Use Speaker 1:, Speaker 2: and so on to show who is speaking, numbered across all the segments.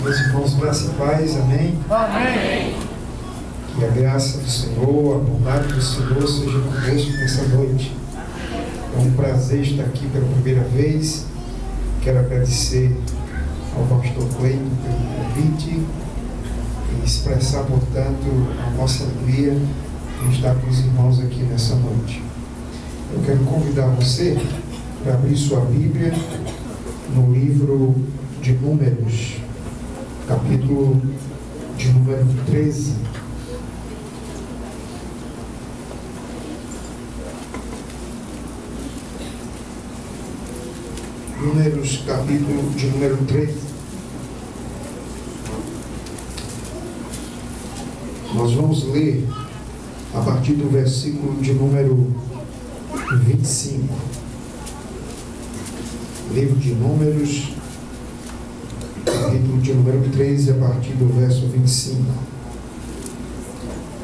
Speaker 1: Meus irmãos, graça e paz, amém?
Speaker 2: Amém.
Speaker 1: Que a graça do Senhor, a bondade do Senhor seja conosco nessa noite. É um prazer estar aqui pela primeira vez. Quero agradecer ao pastor Cleiton pelo convite e expressar, portanto, a nossa alegria em estar com os irmãos aqui nessa noite. Eu quero convidar você para abrir sua Bíblia no livro de Números, capítulo de número 13. Números, capítulo de número 13. Nós vamos ler a partir do versículo de número 25. Livro de Números, capítulo de número 13, a partir do verso 25.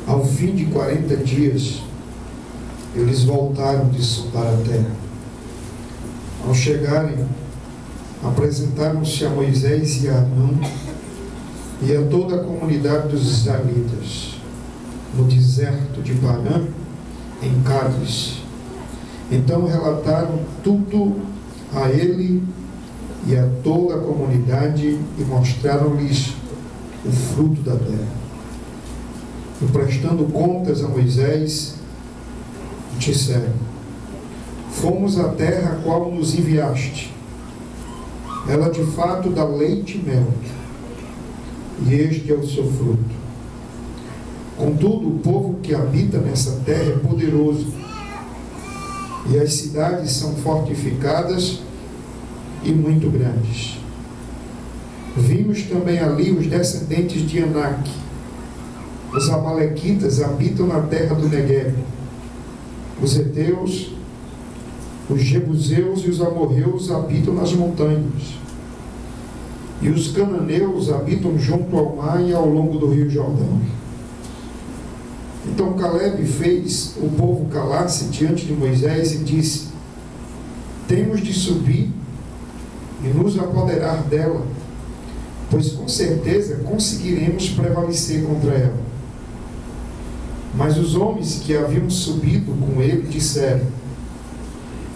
Speaker 1: Ao fim de 40 dias, eles voltaram de sondar a terra. Ao chegarem, apresentaram-se a Moisés e a Arão e a toda a comunidade dos israelitas, no deserto de Parã, em Cádiz. Então relataram tudo a ele e a toda a comunidade e mostraram-lhes o fruto da terra. E prestando contas a Moisés, disseram: fomos à terra a qual nos enviaste. Ela de fato dá leite e mel, e este é o seu fruto. Contudo, o povo que habita nessa terra é poderoso, e as cidades são fortificadas e muito grandes. Vimos também ali os descendentes de Anak. Os amalequitas habitam na terra do Negueb. Os heteus, os jebuseus e os amorreus habitam nas montanhas. E os cananeus habitam junto ao mar e ao longo do rio Jordão. Então Caleb fez o povo calar-se diante de Moisés e disse: temos de subir e nos apoderar dela, pois com certeza conseguiremos prevalecer contra ela. Mas os homens que haviam subido com ele disseram: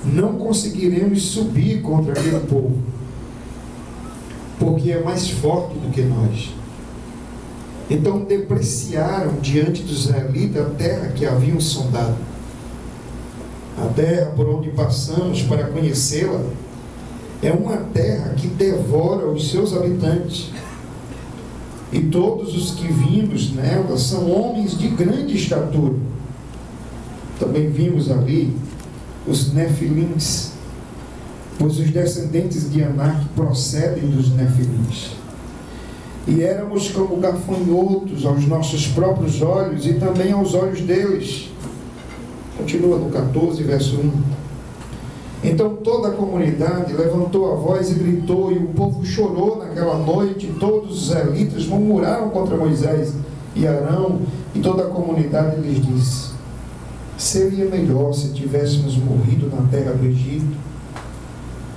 Speaker 1: não conseguiremos subir contra aquele povo, porque é mais forte do que nós. Então depreciaram diante dos israelitas a terra que haviam sondado. A terra por onde passamos para conhecê-la é uma terra que devora os seus habitantes, e todos os que vimos nela são homens de grande estatura. Também vimos ali os nefilins, pois os descendentes de Anak procedem dos nefilins. E éramos como gafanhotos aos nossos próprios olhos e também aos olhos deles. Continua no 14, verso 1. Então toda a comunidade levantou a voz e gritou, e o povo chorou naquela noite, e todos os israelitas murmuraram contra Moisés e Arão, e toda a comunidade lhes disse: seria melhor se tivéssemos morrido na terra do Egito,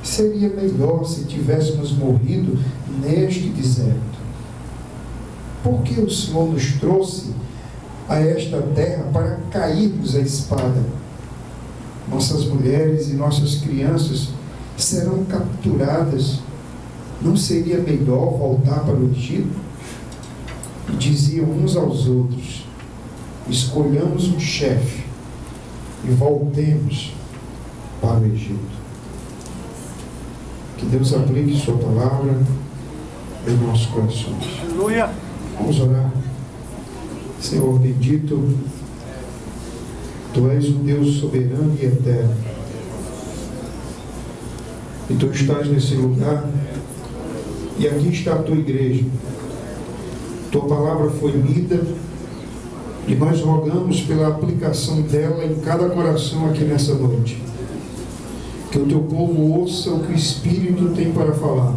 Speaker 1: seria melhor se tivéssemos morrido neste deserto. Por que o Senhor nos trouxe a esta terra para cairmos à espada? Nossas mulheres e nossas crianças serão capturadas. Não seria melhor voltar para o Egito? E diziam uns aos outros: escolhamos um chefe e voltemos para o Egito. Que Deus aplique sua palavra em nossos corações.
Speaker 2: Aleluia.
Speaker 1: Vamos orar. Senhor bendito, Tu és um Deus soberano e eterno. E Tu estás nesse lugar. E aqui está a Tua igreja. Tua palavra foi lida. E nós rogamos pela aplicação dela em cada coração aqui nessa noite. Que o Teu povo ouça o que o Espírito tem para falar.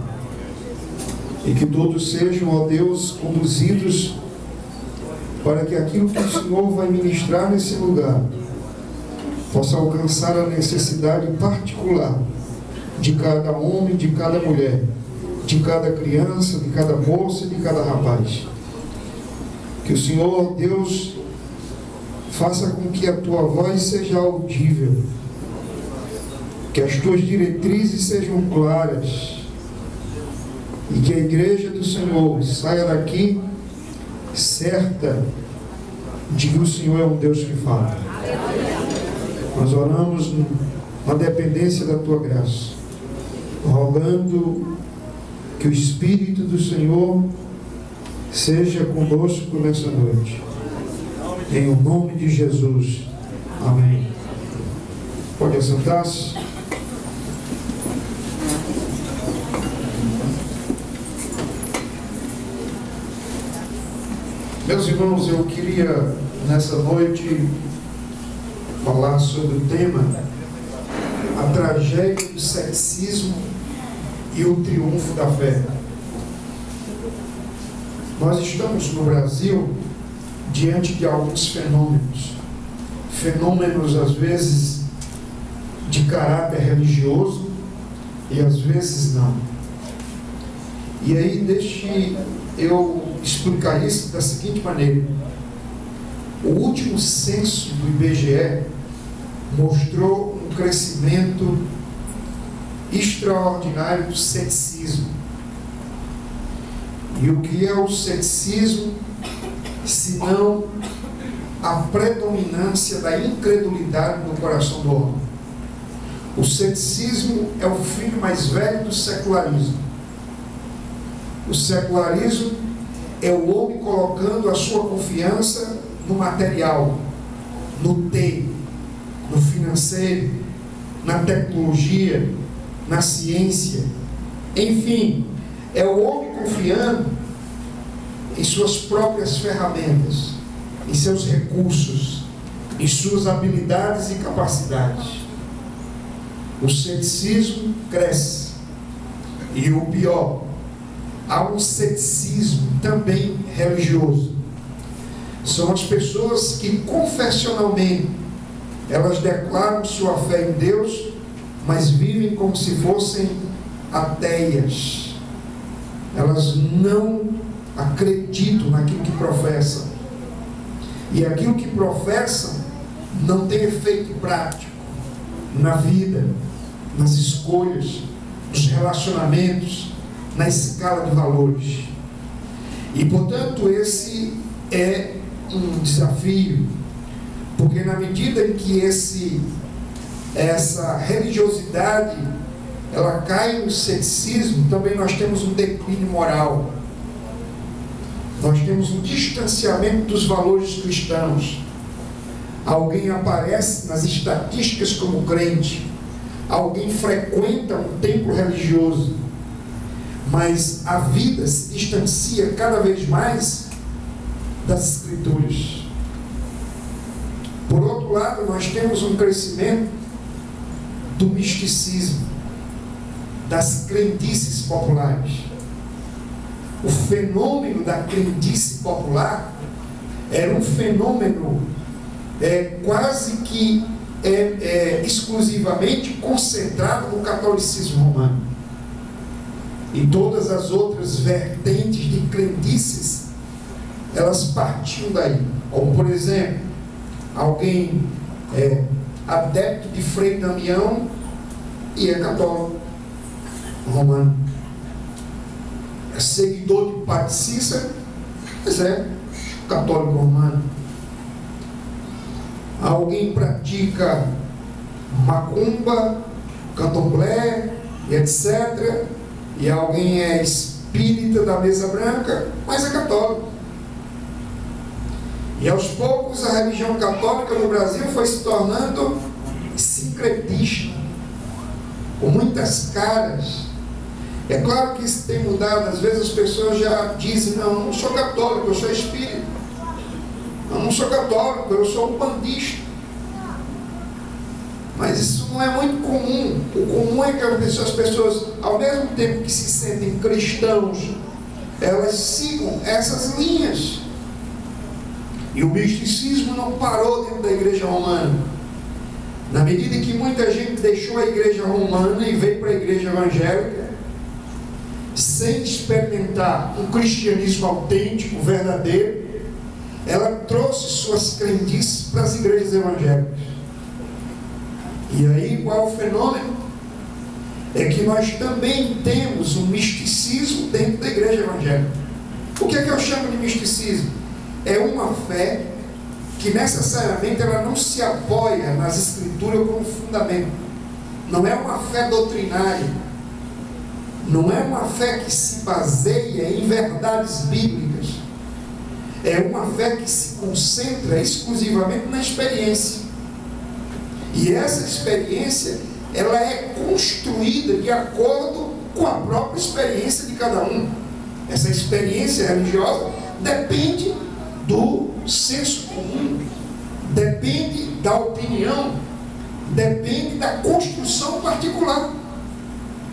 Speaker 1: E que todos sejam, ó Deus, conduzidos para que aquilo que o Senhor vai ministrar nesse lugar possa alcançar a necessidade particular de cada homem, de cada mulher, de cada criança, de cada moça e de cada rapaz. Que o Senhor, Deus, faça com que a Tua voz seja audível, que as Tuas diretrizes sejam claras e que a igreja do Senhor saia daqui certa de que o Senhor é um Deus que fala. Nós oramos na dependência da Tua graça, rogando que o Espírito do Senhor seja conosco nessa noite. Em o nome de Jesus. Amém. Pode assentar-se. Meus irmãos, eu queria nessa noite falar sobre o tema a tragédia do ceticismo e o triunfo da fé. Nós estamos no Brasil diante de alguns fenômenos às vezes de caráter religioso e às vezes não. E aí deixe eu explicar isso da seguinte maneira. O último censo do IBGE mostrou um crescimento extraordinário do ceticismo. E o que é o ceticismo, senão a predominância da incredulidade no coração do homem? O ceticismo é o filho mais velho do secularismo. O secularismo é o homem colocando a sua confiança no material, no ter, no financeiro, na tecnologia, na ciência. Enfim, é o homem confiando em suas próprias ferramentas, em seus recursos, em suas habilidades e capacidades. O ceticismo cresce. E o pior, há um ceticismo também religioso. São as pessoas que confessionalmente elas declaram sua fé em Deus, mas vivem como se fossem ateias. Elas não acreditam naquilo que professam. E aquilo que professam não tem efeito prático na vida, nas escolhas, nos relacionamentos, na escala de valores. E portanto esse é um desafio, porque na medida em que essa religiosidade ela cai no ceticismo, também nós temos um declínio moral, nós temos um distanciamento dos valores cristãos. Alguém aparece nas estatísticas como crente, alguém frequenta um templo religioso, mas a vida se distancia cada vez mais das Escrituras. Por outro lado, nós temos um crescimento do misticismo, das crendices populares. O fenômeno da crendice popular era um fenômeno quase que exclusivamente concentrado no catolicismo romano. E todas as outras vertentes de crendices, elas partiam daí. Como, por exemplo, alguém adepto de Frei Damião e é católico romano. É seguidor de Padre Cícero, mas é católico romano. Alguém pratica macumba, candomblé, etc. E alguém é espírita da mesa branca, mas é católico. E aos poucos a religião católica no Brasil foi se tornando sincretista, com muitas caras. É claro que isso tem mudado. Às vezes as pessoas já dizem: não, eu não sou católico, eu sou espírita. Eu não sou católico, eu sou umbandista. Mas isso não é muito comum. O comum é que as pessoas, ao mesmo tempo que se sentem cristãos, elas sigam essas linhas. E o misticismo não parou dentro da igreja romana. Na medida que muita gente deixou a igreja romana e veio para a igreja evangélica, sem experimentar um cristianismo autêntico, verdadeiro, ela trouxe suas crendices para as igrejas evangélicas. E aí qual é o fenômeno? É que nós também temos um misticismo dentro da igreja evangélica. O que é que eu chamo de misticismo? É uma fé que necessariamente ela não se apoia nas escrituras como fundamento. Não é uma fé doutrinária. Não é uma fé que se baseia em verdades bíblicas. É uma fé que se concentra exclusivamente na experiência. E essa experiência, ela é construída de acordo com a própria experiência de cada um. Essa experiência religiosa depende do senso comum, depende da opinião, depende da construção particular.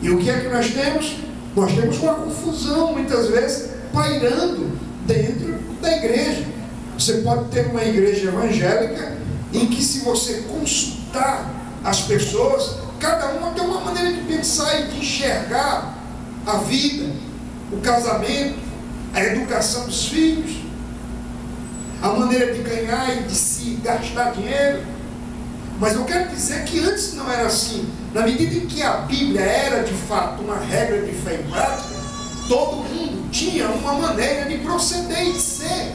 Speaker 1: E o que é que nós temos? Nós temos uma confusão, muitas vezes, pairando dentro da igreja. Você pode ter uma igreja evangélica em que, se você consultar as pessoas, cada uma tem uma maneira de pensar e de enxergar a vida, o casamento, a educação dos filhos, a maneira de ganhar e de se gastar dinheiro. Mas eu quero dizer que antes não era assim. Na medida em que a Bíblia era de fato uma regra de fé e prática, todo mundo tinha uma maneira de proceder e de ser,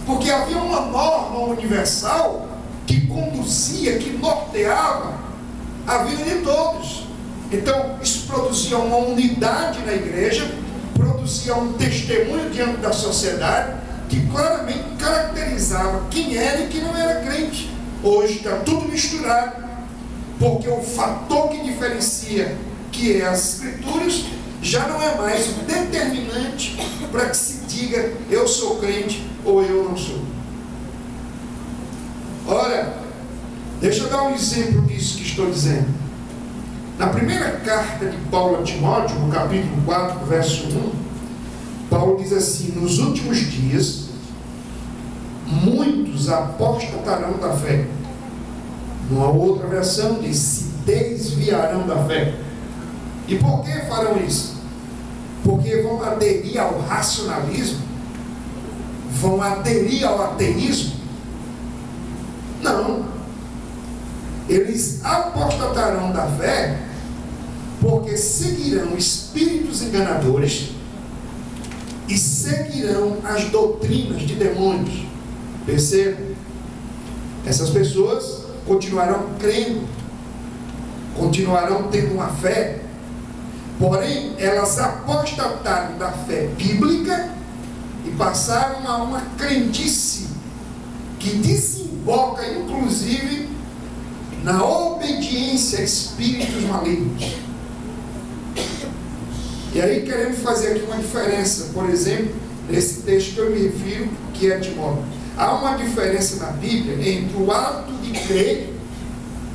Speaker 1: porque havia uma norma universal que conduzia, que norteava a vida de todos. Então isso produzia uma unidade na igreja, produzia um testemunho diante da sociedade que claramente caracterizava quem era e quem não era crente. Hoje está tudo misturado, porque o fator que diferencia, que é as escrituras, já não é mais o determinante para que se diga eu sou crente ou eu não sou. Ora, deixa eu dar um exemplo disso que estou dizendo. Na primeira carta de Paulo a Timóteo, no capítulo 4, verso 1, Paulo diz assim: nos últimos dias muitos apostatarão da fé. Numa outra versão diz: se desviarão da fé. E por que farão isso? Porque vão aderir ao racionalismo? Vão aderir ao ateísmo? Não. Eles apostatarão da fé porque seguirão espíritos enganadores e seguirão as doutrinas de demônios. Perceba, essas pessoas continuarão crendo, continuarão tendo uma fé, porém elas apostataram da fé bíblica e passaram a uma crendice que desemboca inclusive na obediência a espíritos malignos. E aí queremos fazer aqui uma diferença, por exemplo, nesse texto que eu me refiro, que é Timóteo. Há uma diferença na Bíblia entre o ato de crer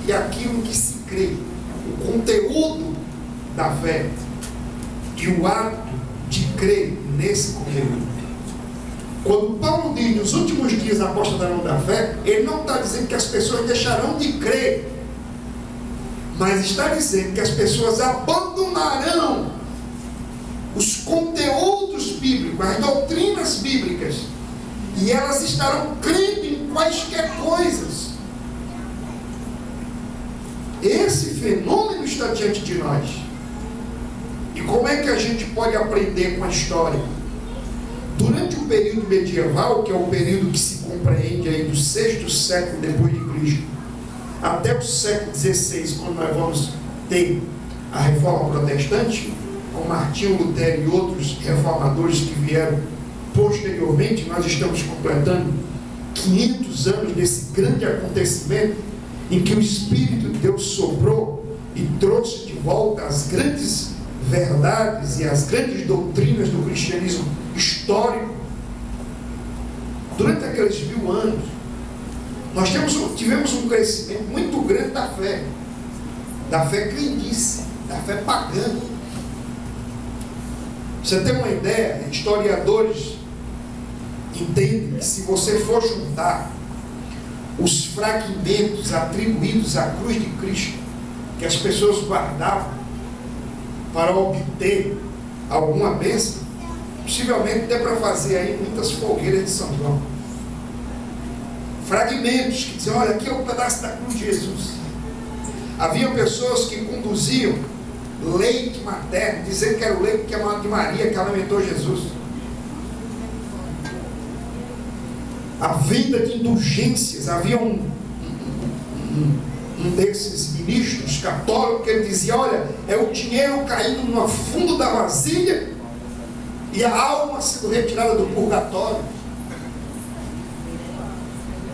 Speaker 1: e aquilo que se crê, o conteúdo da fé e o ato de crer nesse conteúdo. Quando Paulo diz nos últimos dias apostatarão da fé, ele não está dizendo que as pessoas deixarão de crer, mas está dizendo que as pessoas abandonarão os conteúdos bíblicos, as doutrinas bíblicas, e elas estarão crendo em quaisquer coisas. Esse fenômeno está diante de nós. E como é que a gente pode aprender com a história? Durante o período medieval, que é o período que se compreende aí do 6º século depois de Cristo até o século XVI, quando nós vamos ter a Reforma Protestante, com Martinho Lutero e outros reformadores que vieram posteriormente, nós estamos completando 500 anos desse grande acontecimento, em que o Espírito de Deus soprou e trouxe de volta as grandes verdades e as grandes doutrinas do cristianismo histórico. Durante aqueles 1000 anos, nós tivemos um crescimento muito grande da fé crendice, da fé pagã. Você tem uma ideia? Historiadores entendem que, se você for juntar os fragmentos atribuídos à cruz de Cristo, que as pessoas guardavam para obter alguma bênção, possivelmente dê para fazer aí muitas fogueiras de São João. Fragmentos que diziam: olha, aqui é um pedaço da cruz de Jesus. Havia pessoas que conduziam leite materno, dizendo que era o leite de Maria que alimentou Jesus. A venda de indulgências. Havia um desses ministros católicos que ele dizia: olha, é o dinheiro caindo no fundo da vasilha e a alma sendo retirada do purgatório.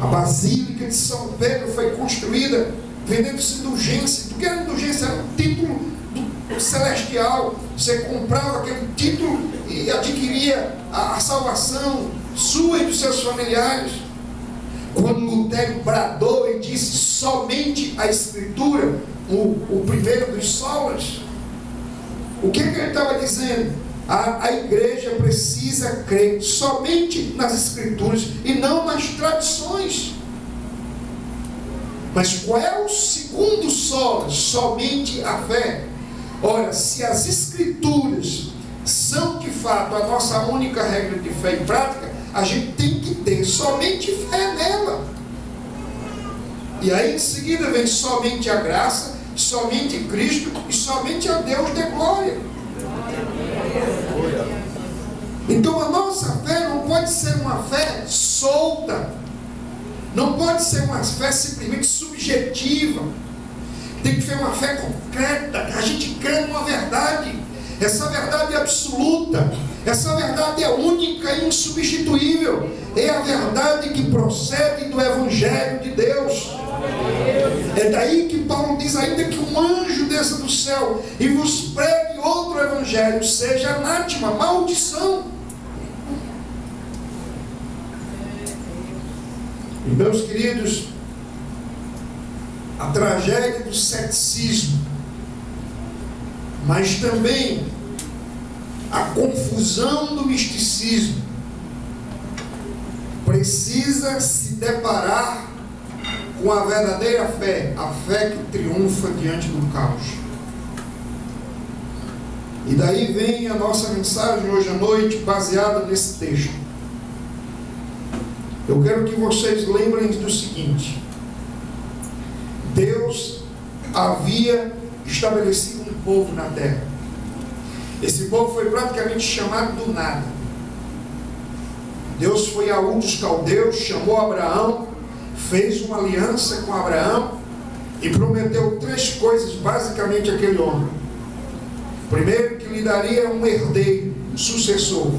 Speaker 1: A Basílica de São Pedro foi construída vendendo-se indulgência. Porque a indulgência era um título celestial. Você comprava aquele título e adquiria a salvação sua e dos seus familiares. Quando Lutero bradou e disse: somente a Escritura, o primeiro dos solas, o que ele estava dizendo? A igreja precisa crer somente nas Escrituras e não nas tradições. Mas qual é o segundo solo? Somente a fé. Ora, se as Escrituras são de fato a nossa única regra de fé e prática, a gente tem que ter somente fé nela. E aí em seguida vem somente a graça, somente Cristo e somente a Deus de glória. Então a nossa fé não pode ser uma fé solta, não pode ser uma fé simplesmente subjetiva. Tem que ser uma fé concreta. A gente crê numa verdade. Essa verdade é absoluta, essa verdade é única e insubstituível. É a verdade que procede do Evangelho de Deus. É daí que Paulo diz: ainda que um anjo desça do céu e vos pregue outro evangelho, seja anátema, maldição. E, meus queridos, a tragédia do ceticismo, mas também a confusão do misticismo, precisa se deparar com a verdadeira fé, a fé que triunfa diante do caos. E daí vem a nossa mensagem hoje à noite, baseada nesse texto. Eu quero que vocês lembrem do seguinte: Deus havia estabelecido um povo na terra. Esse povo foi praticamente chamado do nada. Deus foi a Ur dos Caldeus, chamou Abraão, fez uma aliança com Abraão e prometeu 3 coisas basicamente àquele homem. Primeiro, que lhe daria um herdeiro, um sucessor.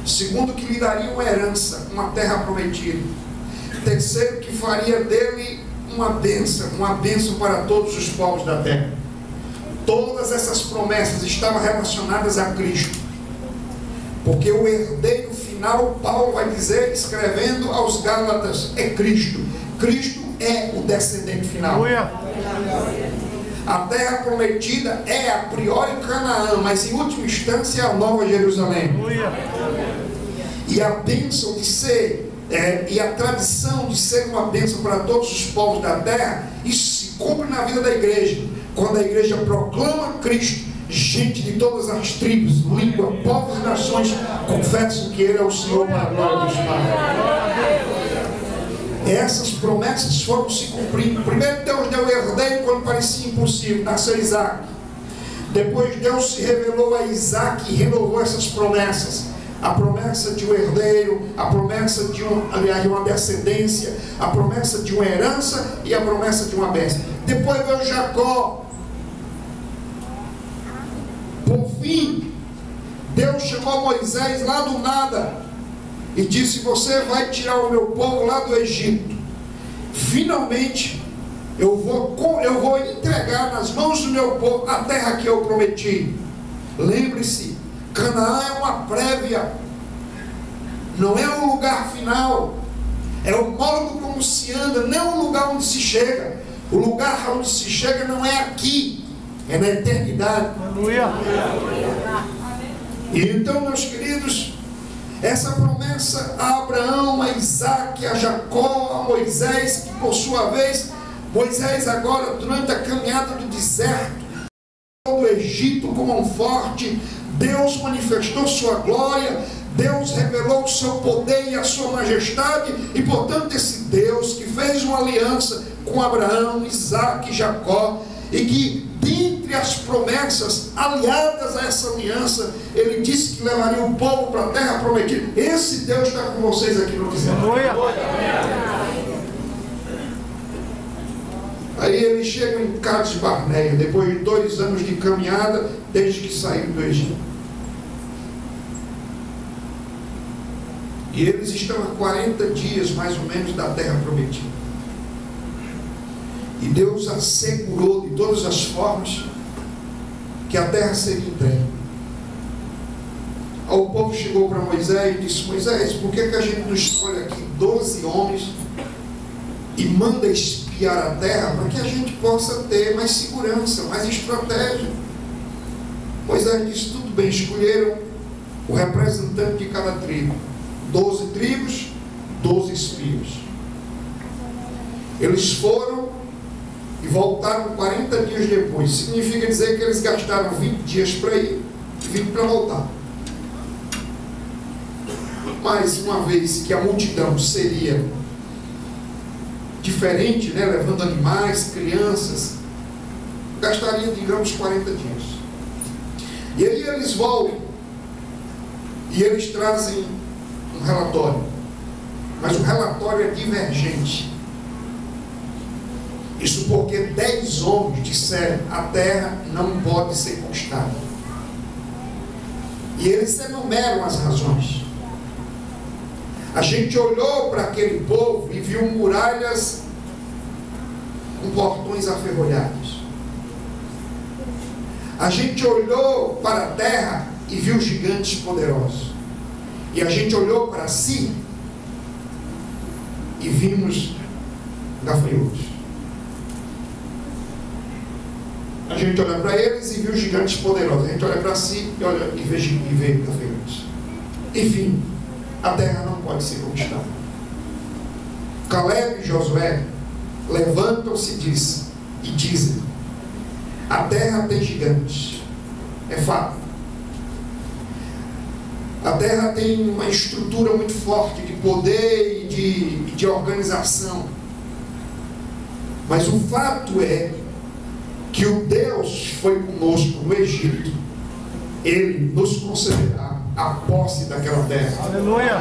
Speaker 1: Segundo, que lhe daria uma herança, uma terra prometida. Terceiro, que faria dele uma bênção para todos os povos da terra. Todas essas promessas estavam relacionadas a Cristo, porque o herdeiro final, Paulo vai dizer, escrevendo aos Gálatas, é Cristo. Cristo é o descendente final. A terra prometida é a priori Canaã, mas em última instância a Nova Jerusalém. E a bênção de ser, e a tradição de ser uma bênção para todos os povos da terra, isso se cumpre na vida da igreja. Quando a igreja proclama Cristo, gente de todas as tribos, língua, povos e nações confessam que Ele é o Senhor para a glória dos Pai. Essas promessas foram se cumprindo. Primeiro Deus deu herdeiro quando parecia impossível, nasceu Isaac. Depois Deus se revelou a Isaac e renovou essas promessas. A promessa de um herdeiro, a promessa de uma descendência, a promessa de uma herança e a promessa de uma bênção. Depois veio Jacó. Por fim, Deus chamou Moisés lá do nada e disse: você vai tirar o meu povo lá do Egito. Finalmente eu vou entregar nas mãos do meu povo a terra que eu prometi. Lembre-se, Canaã é uma prévia, não é um lugar final, é o modo como se anda, não é um lugar onde se chega. O lugar onde se chega não é aqui, é na eternidade.
Speaker 2: Aleluia.
Speaker 1: E então, meus queridos, essa promessa a Abraão, a Isaac, a Jacó, a Moisés, que por sua vez, Moisés agora, durante a caminhada do deserto, do Egito com mão forte, Deus manifestou sua glória, Deus revelou o seu poder e a sua majestade, e portanto esse Deus que fez uma aliança com Abraão, Isaac e Jacó, e que dentre as promessas aliadas a essa aliança, ele disse que levaria o povo para a terra prometida. Esse Deus está com vocês aqui no deserto. Aí eles chegam em Cades Barneia, depois de 2 anos de caminhada, desde que saíram do Egito. E eles estão a 40 dias, mais ou menos, da terra prometida. E Deus assegurou de todas as formas que a terra seria entregue. Aí o povo chegou para Moisés e disse: Moisés, por que a gente não escolhe aqui 12 homens e manda espiar a terra para que a gente possa ter mais segurança, mais estratégia? Moisés disse: tudo bem. Escolheram o representante de cada tribo, 12 tribos, 12 espias. Eles foram e voltaram 40 dias depois. Significa dizer que eles gastaram 20 dias para ir e 20 para voltar. Mas uma vez que a multidão seria diferente, né, levando animais, crianças, gastaria, digamos, 40 dias. E aí eles voltam e eles trazem um relatório, mas o relatório é divergente. Isso porque 10 homens disseram: a terra não pode ser conquistada. E eles enumeram as razões. A gente olhou para aquele povo e viu muralhas com portões aferrolhados. A gente olhou para a terra e viu gigantes poderosos. E a gente olhou para si e vimos gafanhotos. A gente olha para eles e viu gigantes poderosos. A gente olha para si e vê gafanhotos. Enfim, a terra não pode ser conquistada. Caleb e Josué levantam-se e dizem: a terra tem gigantes. É fato. A terra tem uma estrutura muito forte de poder e de organização. Mas o fato é que o Deus foi conosco no Egito. Ele nos concederá a posse daquela terra.
Speaker 2: Aleluia.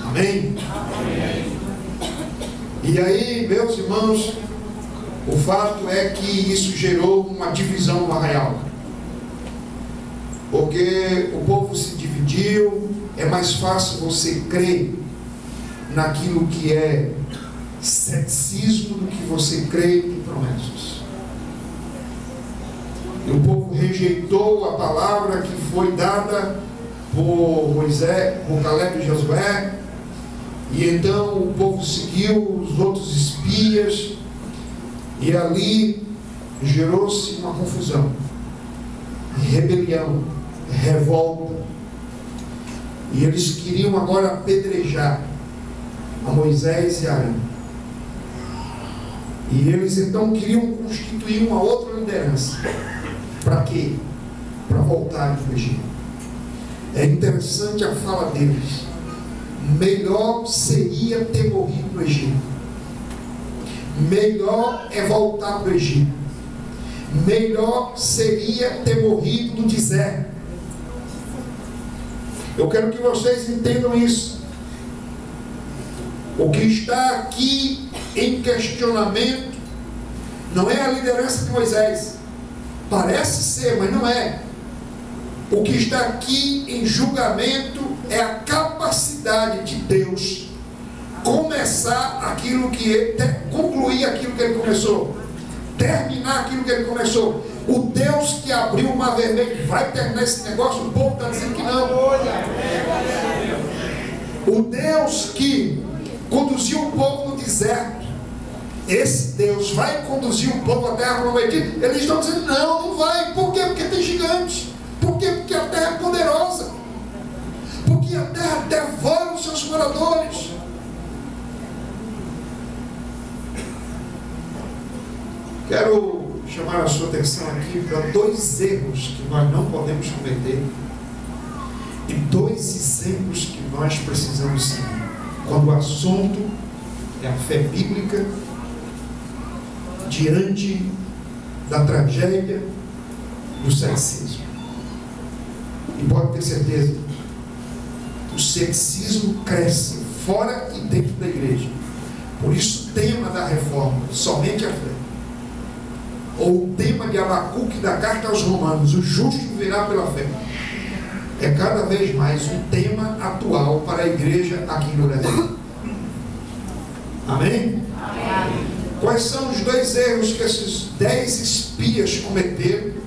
Speaker 1: Amém? Amém. E aí, meus irmãos, o fato é que isso gerou uma divisão no arraial. Porque o povo se dividiu. É mais fácil você crer naquilo que é ceticismo do que você crê em promessas. E o povo rejeitou a palavra que foi dada por Moisés, por Caleb e Josué. E então o povo seguiu os outros espias, e ali gerou-se uma confusão, rebelião, revolta. E eles queriam agora apedrejar a Moisés e a Arão. E eles então queriam constituir uma outra liderança. Para quê? Para voltarem para o Egito. É interessante a fala deles. Melhor seria ter morrido no Egito. Melhor é voltar para o Egito. Melhor seria ter morrido no deserto. Eu quero que vocês entendam isso. O que está aqui em questionamento não é a liderança de Moisés. Parece ser, mas não é. O que está aqui em julgamento é a capacidade de Deus começar aquilo que ele, concluir aquilo que ele começou, terminar aquilo que ele começou. O Deus que abriu o mar vermelho vai terminar esse negócio? O povo está dizendo que não. O Deus que conduziu o povo no deserto, esse Deus vai conduzir o povo à terra prometida? Eles estão dizendo não, não vai. Por quê? Porque tem gigantes. Por quê? Porque a terra é poderosa. Porque a terra devora os seus moradores. Quero chamar a sua atenção aqui para 2 erros que nós não podemos cometer e 2 exemplos que nós precisamos seguir quando o assunto é a fé bíblica diante da tragédia do ceticismo. E pode ter certeza, o ceticismo cresce fora e dentro da igreja. Por isso o tema da reforma, somente a fé, ou o tema de Abacuque da carta aos Romanos, o justo viverá pela fé, é cada vez mais um tema atual para a igreja aqui no Brasil. Amém? Amém. Quais são os 2 erros que esses 10 espias cometeram,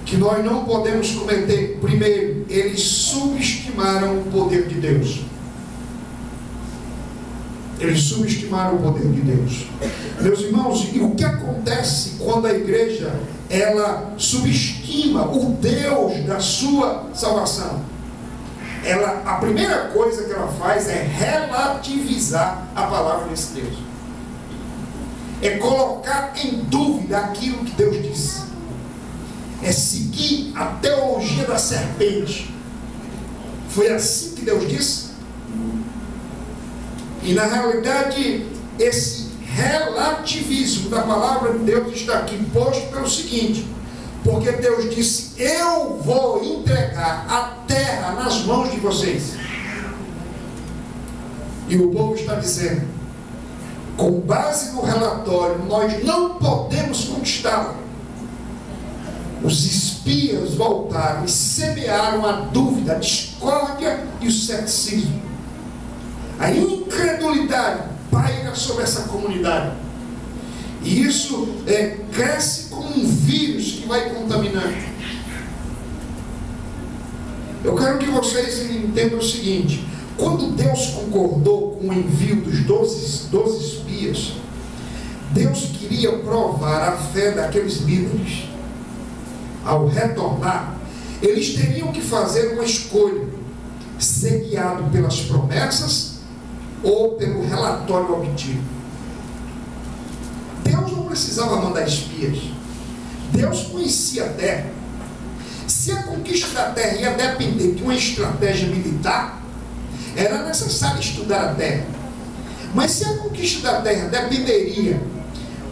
Speaker 1: que nós não podemos cometer? Primeiro, eles subestimaram o poder de Deus. Eles subestimaram o poder de Deus. Meus irmãos, e o que acontece quando a igreja ela subestima o Deus da sua salvação? A primeira coisa que ela faz é relativizar a palavra desse Deus. É colocar em dúvida aquilo que Deus disse. É seguir a teologia da serpente. Foi assim que Deus disse? E na realidade, esse relativismo da palavra de Deus está aqui posto pelo seguinte: porque Deus disse, eu vou entregar a terra nas mãos de vocês. E o povo está dizendo, com base no relatório, nós não podemos conquistá-la. Os espias voltaram e semearam a dúvida, a discórdia e o ceticismo. A incredulidade paira sobre essa comunidade. E isso cresce como um vírus que vai contaminando. Eu quero que vocês entendam o seguinte: quando Deus concordou com o envio dos 12 espias, Deus queria provar a fé daqueles líderes. Ao retornar, eles teriam que fazer uma escolha, ser guiado pelas promessas ou pelo relatório obtido. Deus não precisava mandar espias. Deus conhecia a terra. Se a conquista da terra ia depender de uma estratégia militar, era necessário estudar a terra. Mas se a conquista da terra dependeria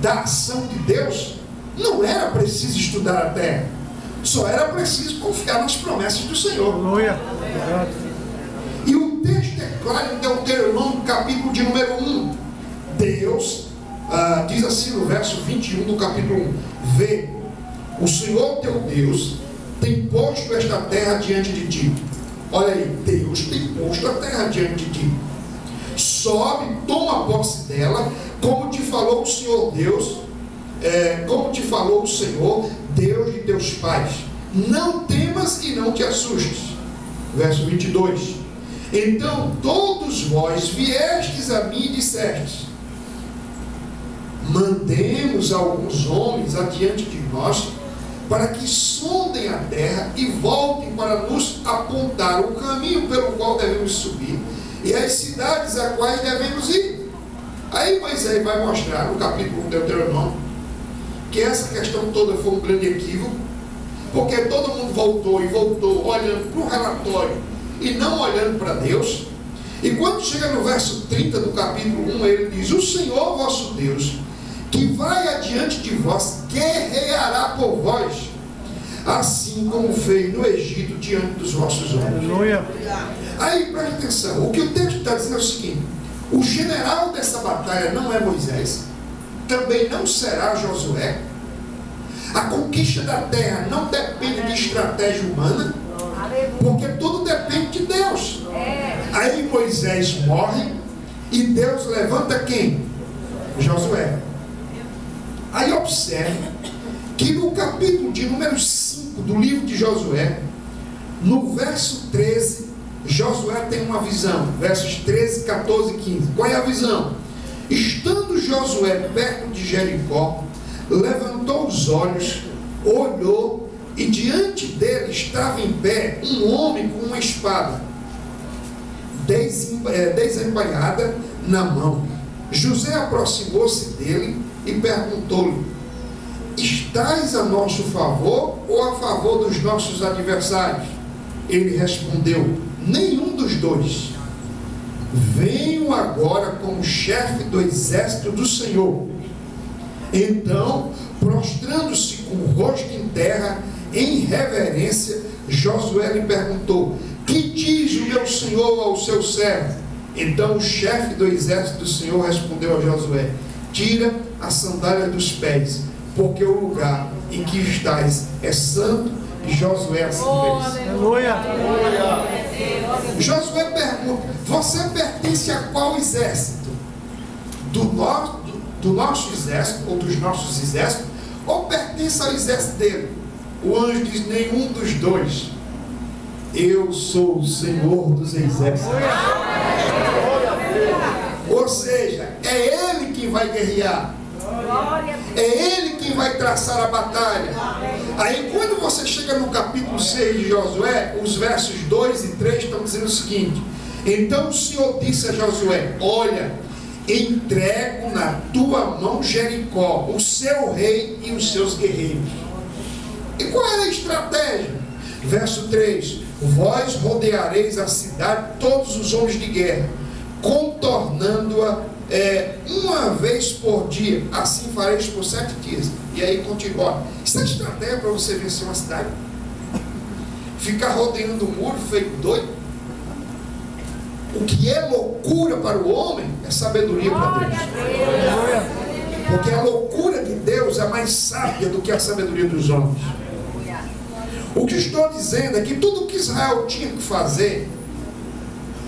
Speaker 1: da ação de Deus, não era preciso estudar a terra. Só era preciso confiar nas promessas do Senhor.
Speaker 2: Aleluia.
Speaker 1: E o texto é claro em Deuteronômio, capítulo de número 1. Deus diz assim no verso 21 do capítulo 1: Vê, o Senhor teu Deus tem posto esta terra diante de ti. Olha aí, Deus tem posto a terra diante de ti. Sobe, toma posse dela, como te falou o Senhor Deus, como te falou o Senhor, Deus de teus pais. Não temas e não te assustes. Verso 22. Então todos vós viestes a mim e dissestes: mandemos alguns homens adiante de nós, para que sondem a terra e voltem para nos apontar o caminho pelo qual devemos subir e as cidades a quais devemos ir. Aí Moisés vai mostrar no capítulo 1 de Deuteronômio que essa questão toda foi um grande equívoco, porque todo mundo voltou e voltou olhando para o relatório e não olhando para Deus. E quando chega no verso 30 do capítulo 1, ele diz: o Senhor vosso Deus, que vai adiante de vós, guerreará por vós, assim como fez no Egito diante dos vossos olhos.
Speaker 2: Aleluia.
Speaker 1: Aí preste atenção, o que o texto está dizendo é o seguinte: o general dessa batalha não é Moisés, também não será Josué. A conquista da terra não depende de estratégia humana, porque tudo depende de Deus. Aí Moisés morre e Deus levanta quem? Josué. Aí observe que no capítulo de número 5 do livro de Josué, no verso 13, Josué tem uma visão. Versos 13, 14 e 15. Qual é a visão? Estando Josué perto de Jericó, levantou os olhos, olhou, e diante dele estava em pé um homem com uma espada desembainhada na mão. José aproximou-se dele e perguntou-lhe: estás a nosso favor ou a favor dos nossos adversários? Ele respondeu: nenhum dos dois. Venho agora como chefe do exército do Senhor. Então, prostrando-se com o rosto em terra, em reverência, Josué lhe perguntou: que diz o meu senhor ao seu servo? Então o chefe do exército do Senhor respondeu a Josué: tira a sandália dos pés, porque o lugar em que estás é santo. E Josué assim fez.
Speaker 2: Aleluia.
Speaker 1: Josué pergunta: você pertence a qual exército? Do nosso exército, ou dos nossos exércitos, ou pertence ao exército dele? O anjo diz: nenhum dos dois. Eu sou o Senhor dos exércitos. Ou seja, é Ele quem vai guerrear, é Ele quem vai traçar a batalha. Aí quando você chega no capítulo 6 de Josué, os versos 2 e 3 estão dizendo o seguinte: então o Senhor disse a Josué: olha, entrego na tua mão Jericó, o seu rei e os seus guerreiros. E qual era a estratégia? Verso 3: vós rodeareis a cidade, todos os homens de guerra, contornando-a uma vez por dia. Assim fareis por 7 dias. E aí continua. Isso é estratégia para você vencer uma cidade? Ficar rodeando o muro feito doido? O que é loucura para o homem é sabedoria para Deus. Porque a loucura de Deus é mais sábia do que a sabedoria dos homens. O que estou dizendo é que tudo que Israel tinha que fazer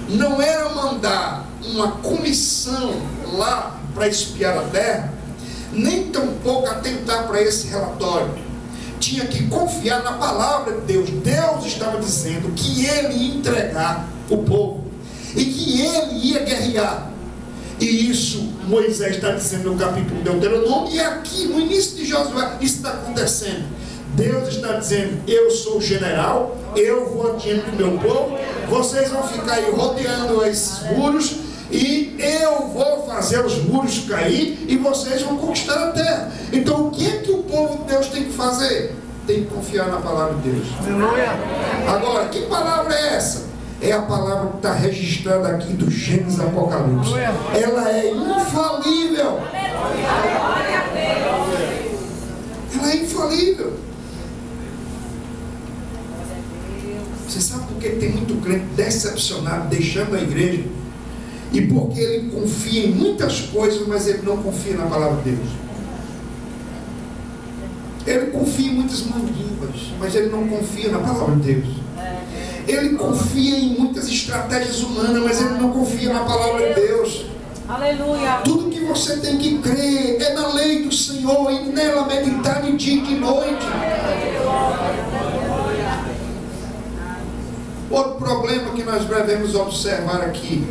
Speaker 1: não era mandar uma comissão lá para espiar a terra, nem tampouco atentar para esse relatório. Tinha que confiar na palavra de Deus. Deus estava dizendo que Ele ia entregar o povo e que Ele ia guerrear. E isso Moisés está dizendo no capítulo de Deuteronômio, e aqui no início de Josué isso está acontecendo. Deus está dizendo: eu sou o general, eu vou adiante do meu povo, vocês vão ficar aí rodeando esses muros, e eu vou fazer os muros cair, e vocês vão conquistar a terra. Então o que é que o povo de Deus tem que fazer? Tem que confiar na palavra de Deus. Agora, que palavra é essa? É a palavra que está registrada aqui do Gênesis Apocalipse. Ela é infalível. Ela é infalível. Você sabe por que tem muito crente decepcionado, deixando a igreja? E porque ele confia em muitas coisas, mas ele não confia na palavra de Deus. Ele confia em muitas mandingas, mas ele não confia na palavra de Deus. Ele confia em muitas estratégias humanas, mas ele não confia na palavra de Deus.
Speaker 3: Aleluia.
Speaker 1: Tudo que você tem que crer é na lei do Senhor, e nela meditar de dia e de noite. Outro problema que nós devemos observar aqui,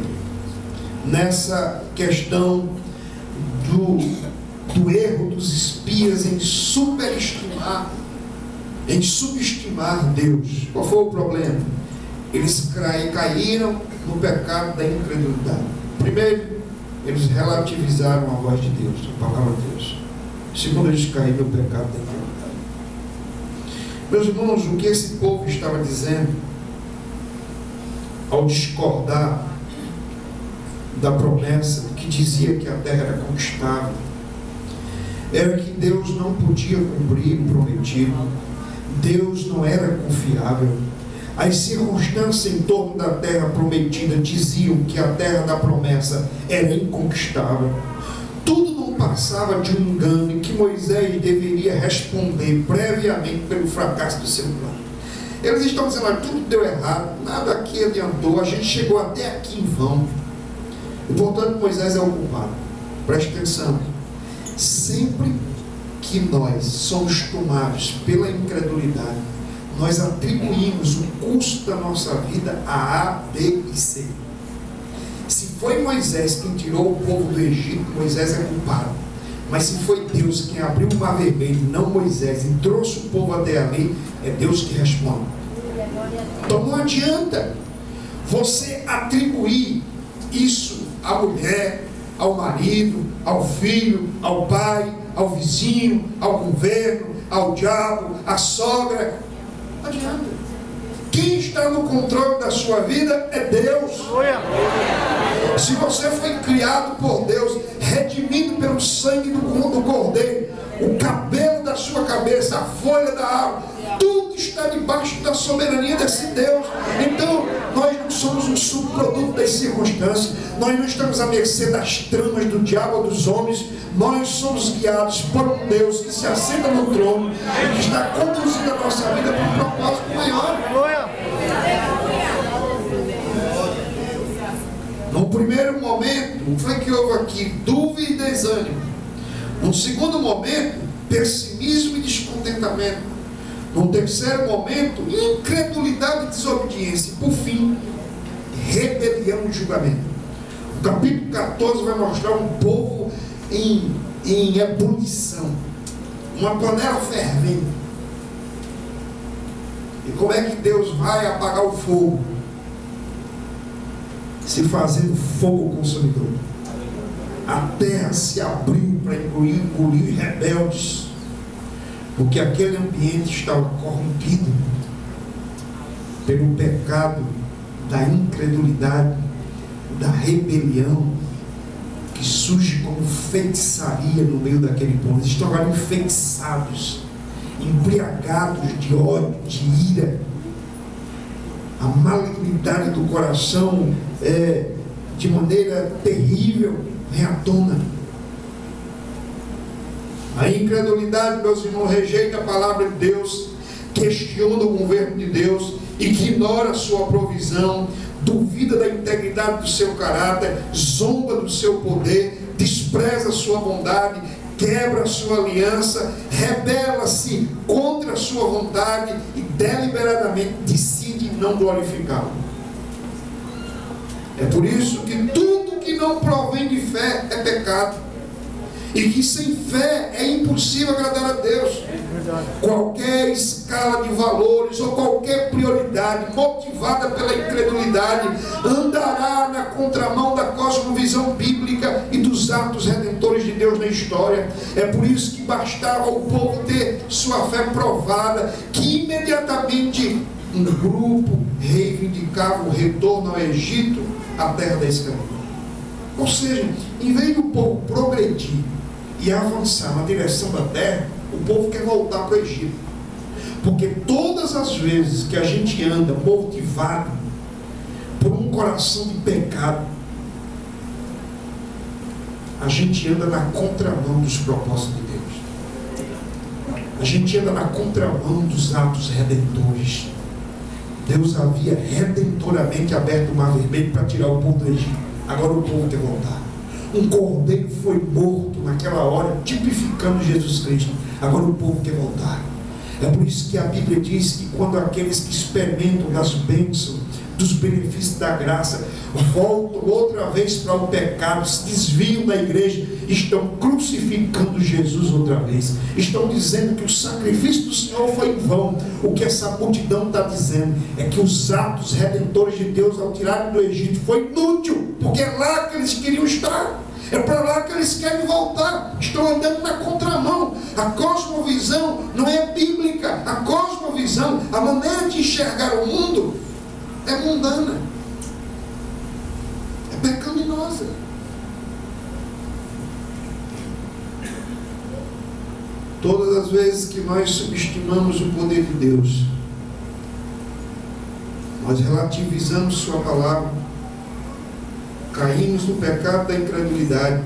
Speaker 1: nessa questão do erro dos espias em subestimar Deus. Qual foi o problema? Eles caíram no pecado da incredulidade. Primeiro, eles relativizaram a voz de Deus, a palavra de Deus. Segundo, eles caíram no pecado da incredulidade. Meus irmãos, o que esse povo estava dizendo ao discordar da promessa que dizia que a terra era conquistável, era que Deus não podia cumprir o prometido. Deus não era confiável. As circunstâncias em torno da terra prometida diziam que a terra da promessa era inconquistável. Tudo não passava de um engano em que Moisés deveria responder previamente pelo fracasso do seu plano. Eles estão dizendo: olha, tudo deu errado, nada aqui adiantou, a gente chegou até aqui em vão. E portanto Moisés é o culpado. Preste atenção, sempre que nós somos tomados pela incredulidade, nós atribuímos o curso da nossa vida a A, B e C. Se foi Moisés quem tirou o povo do Egito, Moisés é culpado. Mas se foi Deus quem abriu o mar vermelho, não Moisés, e trouxe o povo até ali, é Deus que responde. Então não adianta você atribuir isso à mulher, ao marido, ao filho, ao pai, ao vizinho, ao governo, ao diabo, à sogra. Não adianta. Quem está no controle da sua vida é Deus. Se você foi criado por Deus, redimido pelo sangue do Cordeiro, o cabelo da sua cabeça, a folha da árvore, tudo está debaixo da soberania desse Deus. Então nós não somos um subproduto das circunstâncias, nós não estamos à mercê das tramas do diabo ou dos homens. Nós somos guiados por um Deus que se assenta no trono e que está conduzindo a nossa vida para um propósito maior. No primeiro momento, o que foi que houve aqui? Dúvida e desânimo. No segundo momento, pessimismo e descontentamento. No terceiro momento, incredulidade e desobediência. E por fim, rebelião e julgamento. O capítulo 14 vai mostrar um povo em ebulição, uma panela fervendo. E como é que Deus vai apagar o fogo? Se fazendo fogo consumidor. A terra se abriu para engolir rebeldes, porque aquele ambiente estava corrompido pelo pecado da incredulidade, da rebelião, que surge como feitiçaria no meio daquele povo. Eles estão agora enfeitiçados, embriagados de ódio, de ira. A malignidade do coração de maneira terrível vem à tona. A incredulidade, meus irmãos, rejeita a palavra de Deus, questiona o governo de Deus, ignora a sua provisão, duvida da integridade do seu caráter, zomba do seu poder, despreza a sua bondade, quebra a sua aliança, rebela-se contra a sua vontade e deliberadamente decide não glorificá-lo. É por isso que tudo que não provém de fé é pecado, e que sem fé é impossível agradar a Deus. Qualquer escala de valores ou qualquer prioridade motivada pela incredulidade andará na contramão da cosmovisão bíblica e dos atos redentores de Deus na história. É por isso que bastava o povo ter sua fé provada, que imediatamente um grupo reivindicava o retorno ao Egito, a terra da escravidão. Ou seja, em vez do povo progredir e avançar na direção da terra, o povo quer voltar para o Egito. Porque todas as vezes que a gente anda motivado por um coração de pecado, a gente anda na contramão dos propósitos de Deus. A gente anda na contramão dos atos redentores. Deus havia redentoramente aberto o mar vermelho para tirar o povo do Egito. Agora o povo quer voltar. Um cordeiro foi morto naquela hora, tipificando Jesus Cristo. Agora o povo quer voltar. É por isso que a Bíblia diz que quando aqueles que experimentam das bênçãos, dos benefícios da graça, voltam outra vez para o pecado, se desviam da igreja, estão crucificando Jesus outra vez. Estão dizendo que o sacrifício do Senhor foi em vão. O que essa multidão está dizendo é que os atos redentores de Deus ao tirarem do Egito foi inútil, porque é lá que eles queriam estar. É para lá que eles querem voltar. Estão andando na contramão. A cosmovisão não é bíblica. A cosmovisão, a maneira de enxergar o mundo, é mundana, é pecaminosa. Todas as vezes que nós subestimamos o poder de Deus, nós relativizamos sua palavra, caímos no pecado da incredulidade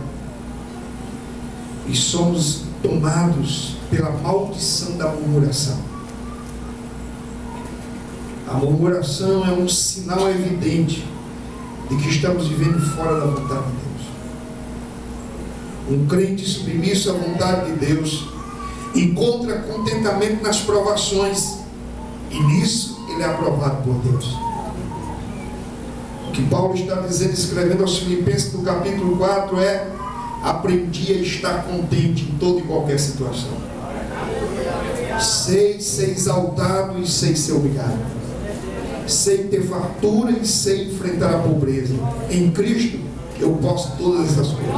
Speaker 1: e somos tomados pela maldição da murmuração. A murmuração é um sinal evidente de que estamos vivendo fora da vontade de Deus. Um crente submisso à vontade de Deus encontra contentamento nas provações, e nisso ele é aprovado por Deus. O que Paulo está dizendo, escrevendo aos Filipenses no capítulo 4 é: aprendi a estar contente em toda e qualquer situação. Sei ser exaltado e sei ser humilhado. Sei ter fartura e sei enfrentar a pobreza. Em Cristo eu posso todas essas coisas.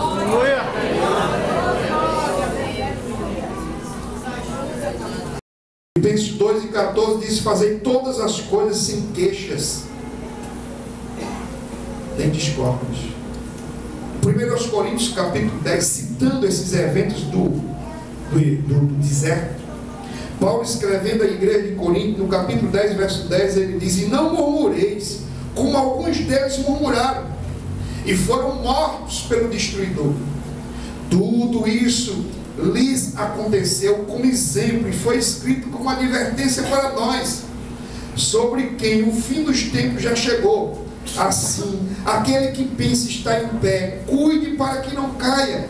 Speaker 1: Filipenses 2:14 diz: fazei todas as coisas sem queixas nem discórdias. 1 Coríntios capítulo 10, citando esses eventos do deserto, Paulo, escrevendo à igreja de Corinto, no capítulo 10, verso 10, ele diz: e não murmureis, como alguns deles murmuraram, e foram mortos pelo destruidor. Tudo isso lhes aconteceu como exemplo, e foi escrito como advertência para nós, sobre quem o fim dos tempos já chegou. Assim, aquele que pensa estar em pé, cuide para que não caia.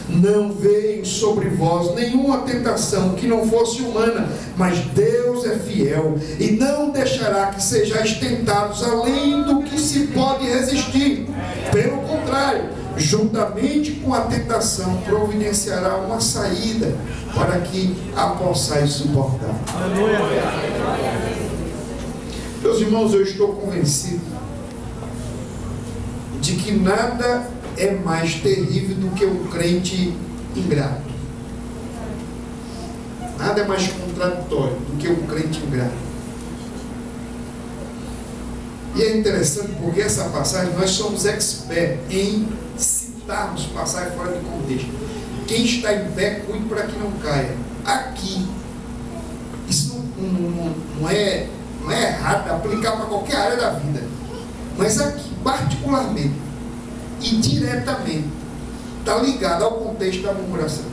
Speaker 1: Não veio sobre vós nenhuma tentação que não fosse humana, mas Deus é fiel e não deixará que sejais tentados além do que se pode resistir. Pelo contrário, juntamente com a tentação providenciará uma saída para que a possais suportar. Meus irmãos, eu estou convencido de que nada é mais terrível do que um crente ingrato. Nada é mais contraditório do que um crente ingrato. E é interessante porque essa passagem, nós somos experts em citarmos passagens fora de contexto. Quem está em pé, cuide para que não caia. Aqui, isso não é errado aplicar para qualquer área da vida, mas aqui, particularmente e diretamente, está ligado ao contexto da murmuração.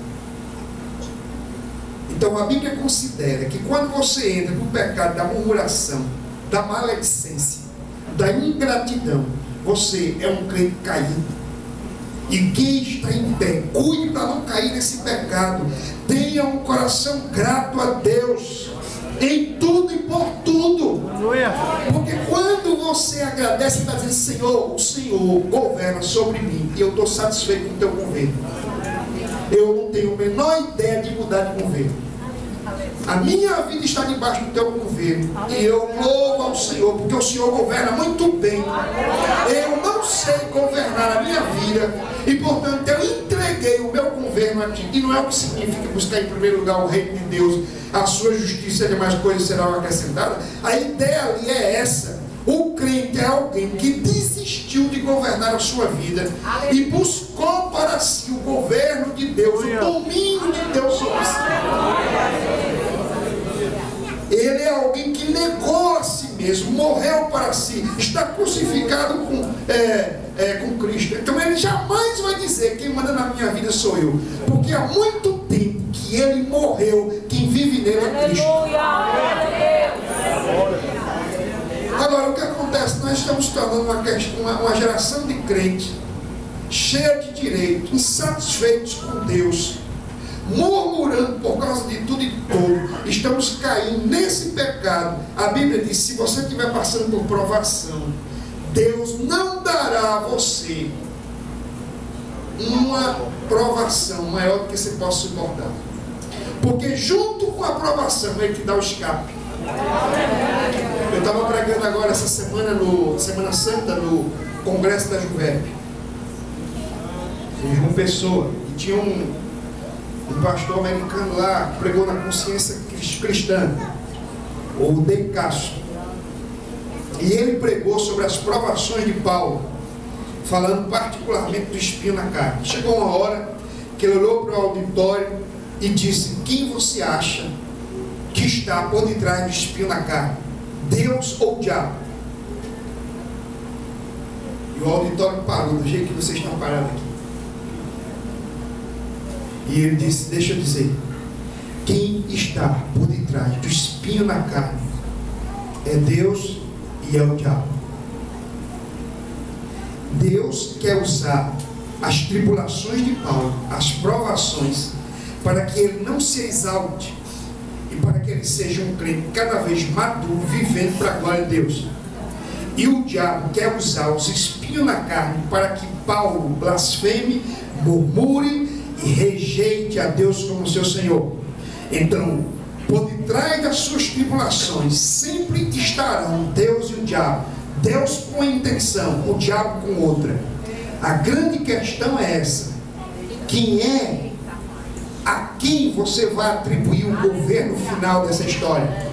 Speaker 1: Então a Bíblia considera que quando você entra no pecado da murmuração, da maledicência, da ingratidão, você é um crente caído. E quem está em pé, cuide para não cair nesse pecado. Tenha um coração grato a Deus em tudo e por tudo. Porque quando você agradece, está dizendo: Senhor, o Senhor governa sobre mim e eu estou satisfeito com o teu governo. Eu não tenho a menor ideia de mudar de governo. A minha vida está debaixo do teu governo e eu louvo ao Senhor, porque o Senhor governa muito bem. Eu não sei governar a minha vida e, portanto, eu entreguei o meu governo a ti. E não é o que significa buscar em primeiro lugar o reino de Deus, a sua justiça e demais coisas serão acrescentadas. A ideia ali é essa. O crente é alguém que desistiu de governar a sua vida e buscou para si o governo de Deus, o domínio de Deus sobre si. Ele é alguém que negou a si mesmo, morreu para si, está crucificado com Cristo. Então ele jamais vai dizer: quem manda na minha vida sou eu, porque há muito tempo que ele morreu, quem vive nele é Cristo. Agora, o que acontece? Nós estamos tornando uma geração de crentes cheia de direito, insatisfeitos com Deus, murmurando por causa de tudo e de todo. Estamos caindo nesse pecado. A Bíblia diz: se você estiver passando por provação, Deus não dará a você uma provação maior do que você possa suportar, porque junto com a provação Ele te dá o escape. Eu estava pregando agora essa semana, Semana Santa, no Congresso da Juvep, em João Pessoa, e tinha um pastor americano lá que pregou na consciência cristã, o Dave Castro, e ele pregou sobre as provações de Paulo, falando particularmente do espinho na carne. Chegou uma hora que ele olhou para o auditório e disse: quem você acha que está por detrás do espinho na carne, Deus ou o diabo? E o auditório parou do jeito que vocês estão parados aqui. E ele disse, deixa eu dizer, quem está por detrás do espinho na carne é Deus e é o diabo. Deus quer usar as tribulações de Paulo, as provações, para que ele não se exalte e para que ele seja um crente cada vez maduro, vivendo para a glória de Deus. E o diabo quer usar os espinhos na carne para que Paulo blasfeme, murmure e rejeite a Deus como seu Senhor. Então, por detrás das suas tribulações sempre estarão Deus e o diabo. Deus com uma intenção, o diabo com outra. A grande questão é essa: quem é, a quem você vai atribuir o governo final dessa história?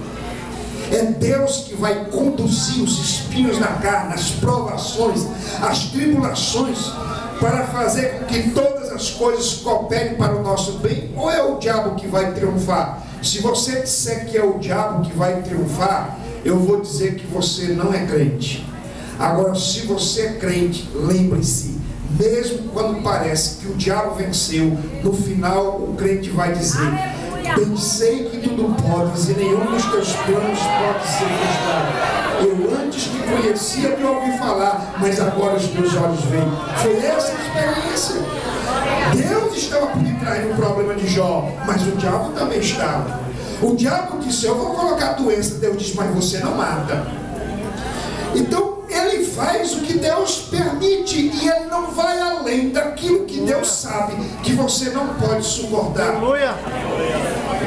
Speaker 1: É Deus que vai conduzir os espinhos na carne, as provações, as tribulações, para fazer com que todas as coisas cooperem para o nosso bem? Ou é o diabo que vai triunfar? Se você disser que é o diabo que vai triunfar, eu vou dizer que você não é crente. Agora, se você é crente, lembre-se, mesmo quando parece que o diabo venceu, no final o crente vai dizer: pensei que tudo podes e nenhum dos teus planos pode ser frustrado. Eu antes te conhecia de ouvir falar, mas agora os meus olhos veem. Foi essa a experiência. Deus estava por detrás do problema de Jó, mas o diabo também estava. O diabo disse: eu vou colocar a doença. Deus disse: mas você não mata. Então ele faz o que Deus permite, e ele não vai além daquilo que Deus sabe que você não pode suportar.
Speaker 2: Aleluia.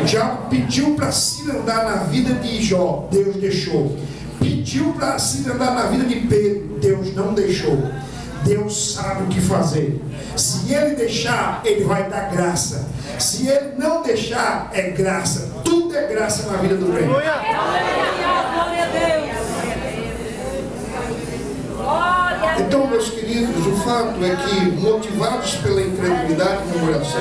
Speaker 1: O diabo pediu para se andar na vida de Jó, Deus deixou. Pediu para se andar na vida de Pedro, Deus não deixou. Deus sabe o que fazer. Se ele deixar, ele vai dar graça. Se ele não deixar, é graça. Tudo é graça na vida do crente.
Speaker 2: Aleluia.
Speaker 3: Glória a Deus.
Speaker 1: Então, meus queridos, o fato é que, motivados pela incredulidade e murmuração,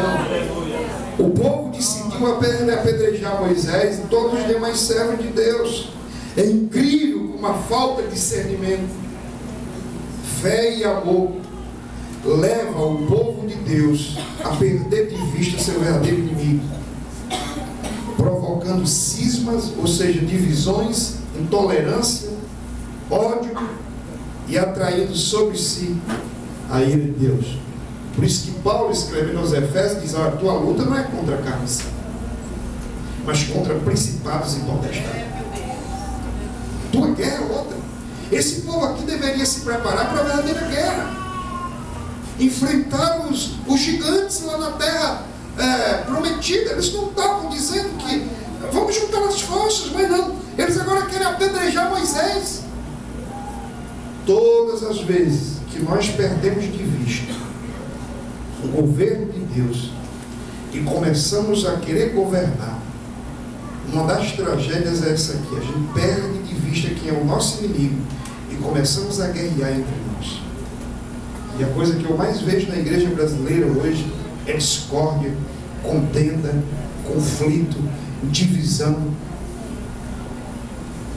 Speaker 1: o povo decidiu apedrejar Moisés e todos os demais servos de Deus. É incrível como a falta de discernimento, fé e amor leva o povo de Deus a perder de vista seu verdadeiro inimigo, provocando cismas, ou seja, divisões, intolerância, ódio, e atraindo sobre si a ira de Deus. Por isso que Paulo, escrevendo aos Efésios, diz: a tua luta não é contra a carne, mas contra principados e potestades. Tua guerra é outra. Esse povo aqui deveria se preparar para a verdadeira guerra, enfrentar os gigantes lá na terra prometida. Eles não estavam dizendo que vamos juntar as forças, mas não, eles agora querem apedrejar Moisés. Todas as vezes que nós perdemos de vista o governo de Deus e começamos a querer governar, uma das tragédias é essa aqui: a gente perde de vista quem é o nosso inimigo e começamos a guerrear entre nós. E a coisa que eu mais vejo na igreja brasileira hoje é discórdia, contenda, conflito, divisão.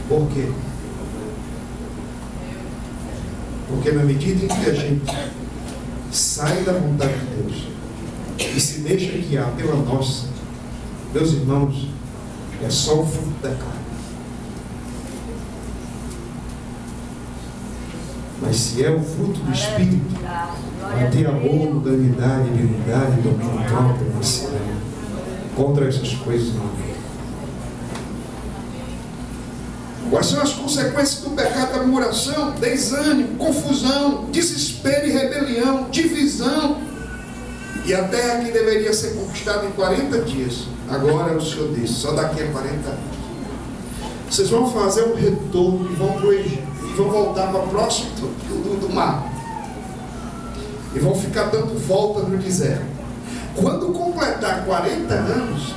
Speaker 1: Por quê? Porque na medida em que a gente sai da vontade de Deus e se deixa guiar pela nossa, meus irmãos, é só o fruto da carne. Mas se é o fruto do Espírito, vai ter amor, longanimidade, benignidade, domínio próprio, mansidão. Contra essas coisas não há. Quais são as consequências do pecado da murmuração? Desânimo, confusão, desespero e rebelião, divisão. E a terra que deveria ser conquistada em 40 dias, agora o Senhor disse: só daqui a 40 anos. Vocês vão fazer um retorno e vão para o Egito, e vão voltar para próximo do mar, e vão ficar dando volta no deserto. Quando completar 40 anos,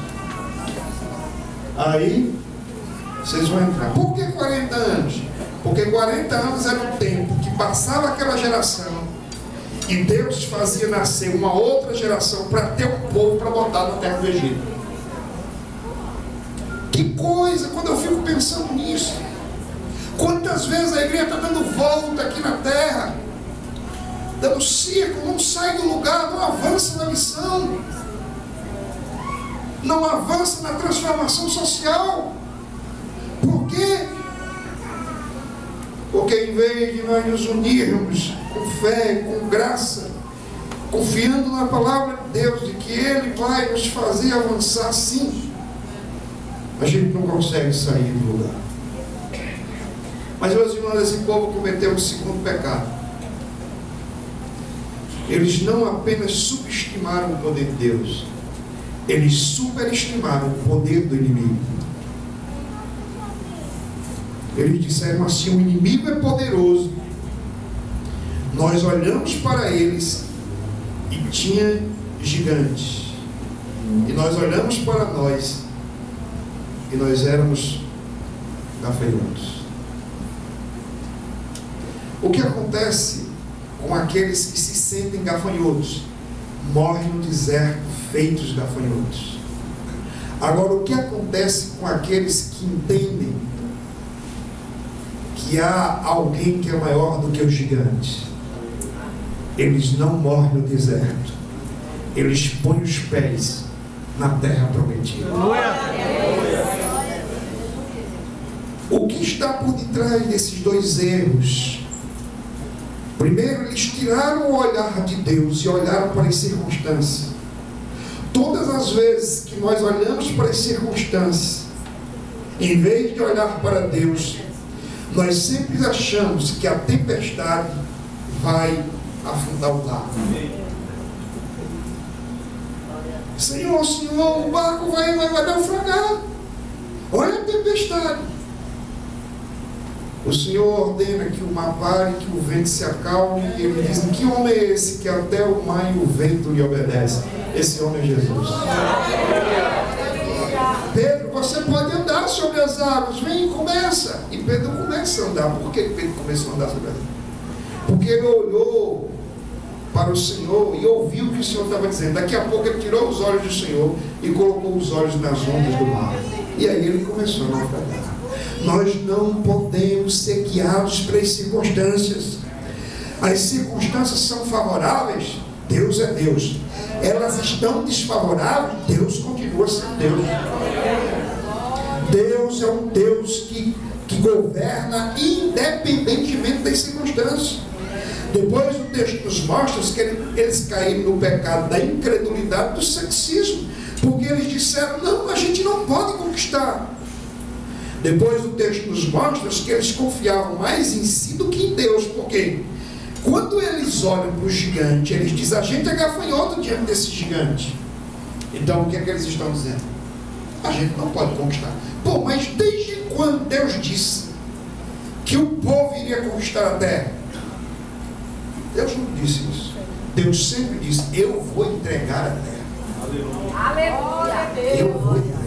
Speaker 1: aí vocês vão entrar. Por que 40 anos? Porque 40 anos era o tempo que passava aquela geração e Deus fazia nascer uma outra geração para ter um povo para botar na terra do Egito. Que coisa! Quando eu fico pensando nisso, quantas vezes a igreja está dando volta aqui na terra, dando círculo, não sai do lugar, não avança na missão. não avança na transformação social. Por quê? Porque em vez de nós nos unirmos com fé, com graça, confiando na palavra de Deus, de que Ele vai nos fazer avançar sim, a gente não consegue sair do lugar. Mas, meus irmãos, esse povo cometeu o segundo pecado. Eles não apenas subestimaram o poder de Deus, eles superestimaram o poder do inimigo. Eles disseram assim: o inimigo é poderoso. Nós olhamos para eles e tinha gigantes. E nós olhamos para nós e nós éramos gafanhotos. O que acontece com aqueles que se sentem gafanhotos? Morrem no deserto feitos gafanhotos. Agora, o que acontece com aqueles que entendem que há alguém que é maior do que os gigantes? Eles não morrem no deserto, eles põem os pés na terra prometida. O que está por detrás desses dois erros? Primeiro, eles tiraram o olhar de Deus e olharam para as circunstâncias. Todas as vezes que nós olhamos para as circunstâncias, em vez de olhar para Deus, nós sempre achamos que a tempestade vai afundar o barco. Senhor, o barco vai naufragar. Olha a tempestade. O Senhor ordena que o mar pare, que o vento se acalme, e ele diz: que homem é esse que até o mar e o vento lhe obedecem? Esse homem é Jesus. Pedro, você pode andar sobre as águas. Vem e começa. E Pedro começa a andar. Por que Pedro começou a andar sobre as águas? Porque ele olhou para o Senhor e ouviu o que o Senhor estava dizendo. Daqui a pouco ele tirou os olhos do Senhor e colocou os olhos nas ondas do mar. E aí ele começou a naufragar. Nós não podemos ser guiados pelas circunstâncias. As circunstâncias são favoráveis, Deus é Deus. Elas estão desfavoráveis, Deus continua sendo Deus. Deus é um Deus que governa independentemente das circunstâncias. Depois o texto nos mostra que eles caíram no pecado da incredulidade, do ceticismo, porque eles disseram: não, a gente não pode conquistar. Depois o texto nos mostra que eles confiavam mais em si do que em Deus. Por quê? Quando eles olham para o gigante, eles dizem: a gente é gafanhoto diante desse gigante. Então o que é que eles estão dizendo? A gente não pode conquistar. Pô, mas desde quando Deus disse que o povo iria conquistar a terra? Deus não disse isso. Deus sempre disse: eu vou entregar a terra. Aleluia. Eu vou entregar.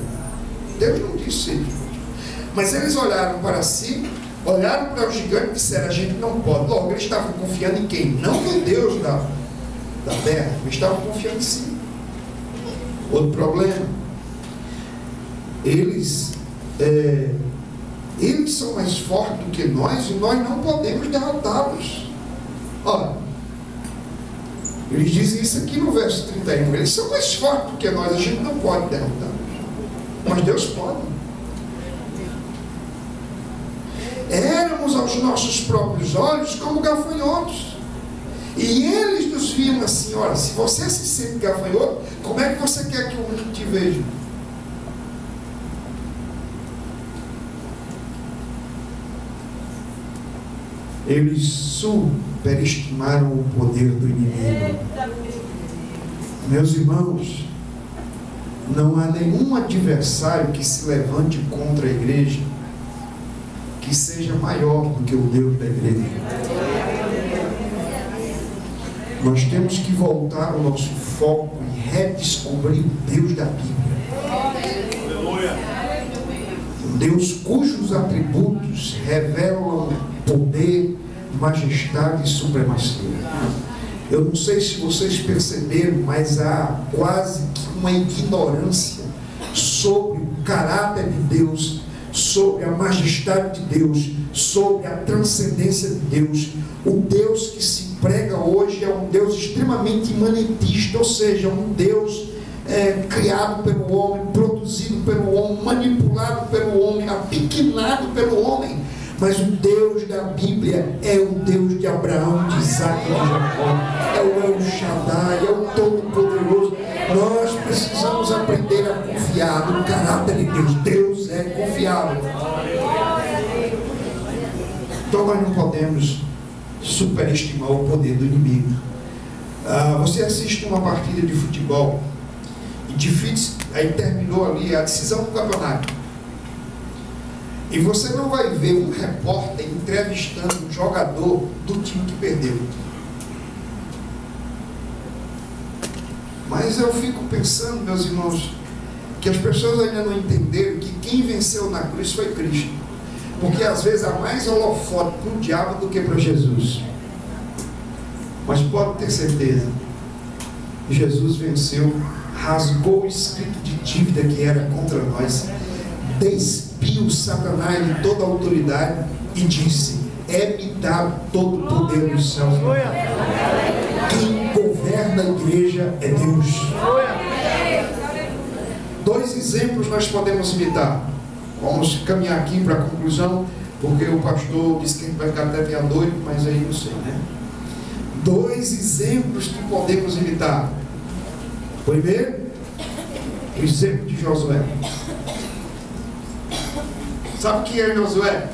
Speaker 1: Deus não disse isso. Mas eles olharam para si, olharam para o gigante e disseram: a gente não pode. Logo, eles estavam confiando em quem? Não no Deus da terra, eles estavam confiando em si. Outro problema: eles são mais fortes do que nós e nós não podemos derrotá-los. Olha, eles dizem isso aqui no verso 31. Eles são mais fortes do que nós, a gente não pode derrotá-los. Mas Deus pode. Éramos aos nossos próprios olhos como gafanhotos. E eles nos viam assim: olha, se você se sente gafanhoto, como é que você quer que o mundo te veja? Eles superestimaram o poder do inimigo. Meus irmãos, não há nenhum adversário que se levante contra a igreja que seja maior do que o Deus da igreja. Nós temos que voltar o nosso foco e redescobrir o Deus da Bíblia. Um Deus cujos atributos revelam poder, majestade e supremacia. Eu não sei se vocês perceberam, mas há quase que uma ignorância sobre o caráter de Deus, sobre a majestade de Deus, sobre a transcendência de Deus. O Deus que se prega hoje é um Deus extremamente imanentista, ou seja, um Deus criado pelo homem, produzido pelo homem, manipulado pelo homem, apequenado pelo homem. Mas o Deus da Bíblia é o Deus de Abraão, de Isaac e de Jacó. É o El Shaddai, é o Todo-Poderoso. Nós precisamos aprender a confiar no caráter de Deus. Deus é confiável. Então nós não podemos superestimar o poder do inimigo. Você assiste uma partida de futebol e aí terminou ali a decisão do campeonato. E você não vai ver um repórter entrevistando um jogador do time que perdeu. Mas eu fico pensando, meus irmãos, que as pessoas ainda não entenderam que quem venceu na cruz foi Cristo. Porque às vezes há mais holofote para o diabo do que para Jesus. Mas pode ter certeza, Jesus venceu, rasgou o escrito de dívida que era contra nós, despiu Satanás de toda a autoridade e disse: é-me dado todo o poder dos céus. Quem governa a igreja é Deus. Dois exemplos nós podemos imitar. Vamos caminhar aqui para a conclusão, porque o pastor disse que a gente vai ficar até meia-noite, mas aí não sei, né? Dois exemplos que podemos imitar. Primeiro, o exemplo de Josué. Sabe o que é Josué?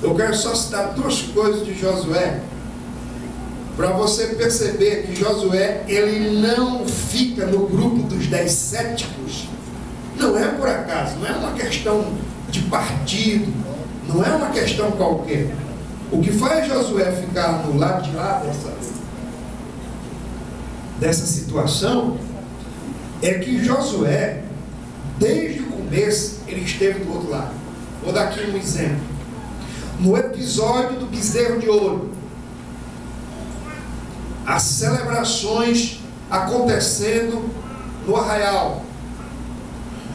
Speaker 1: Eu quero só citar duas coisas de Josué, para você perceber que Josué, ele não fica no grupo dos 10 céticos. Não é por acaso, não é uma questão de partido, não é uma questão qualquer. O que faz Josué ficar no lado de lá dessa situação é que Josué, desde o começo, ele esteve do outro lado. Vou dar aqui um exemplo. No episódio do bezerro de ouro, as celebrações acontecendo no arraial,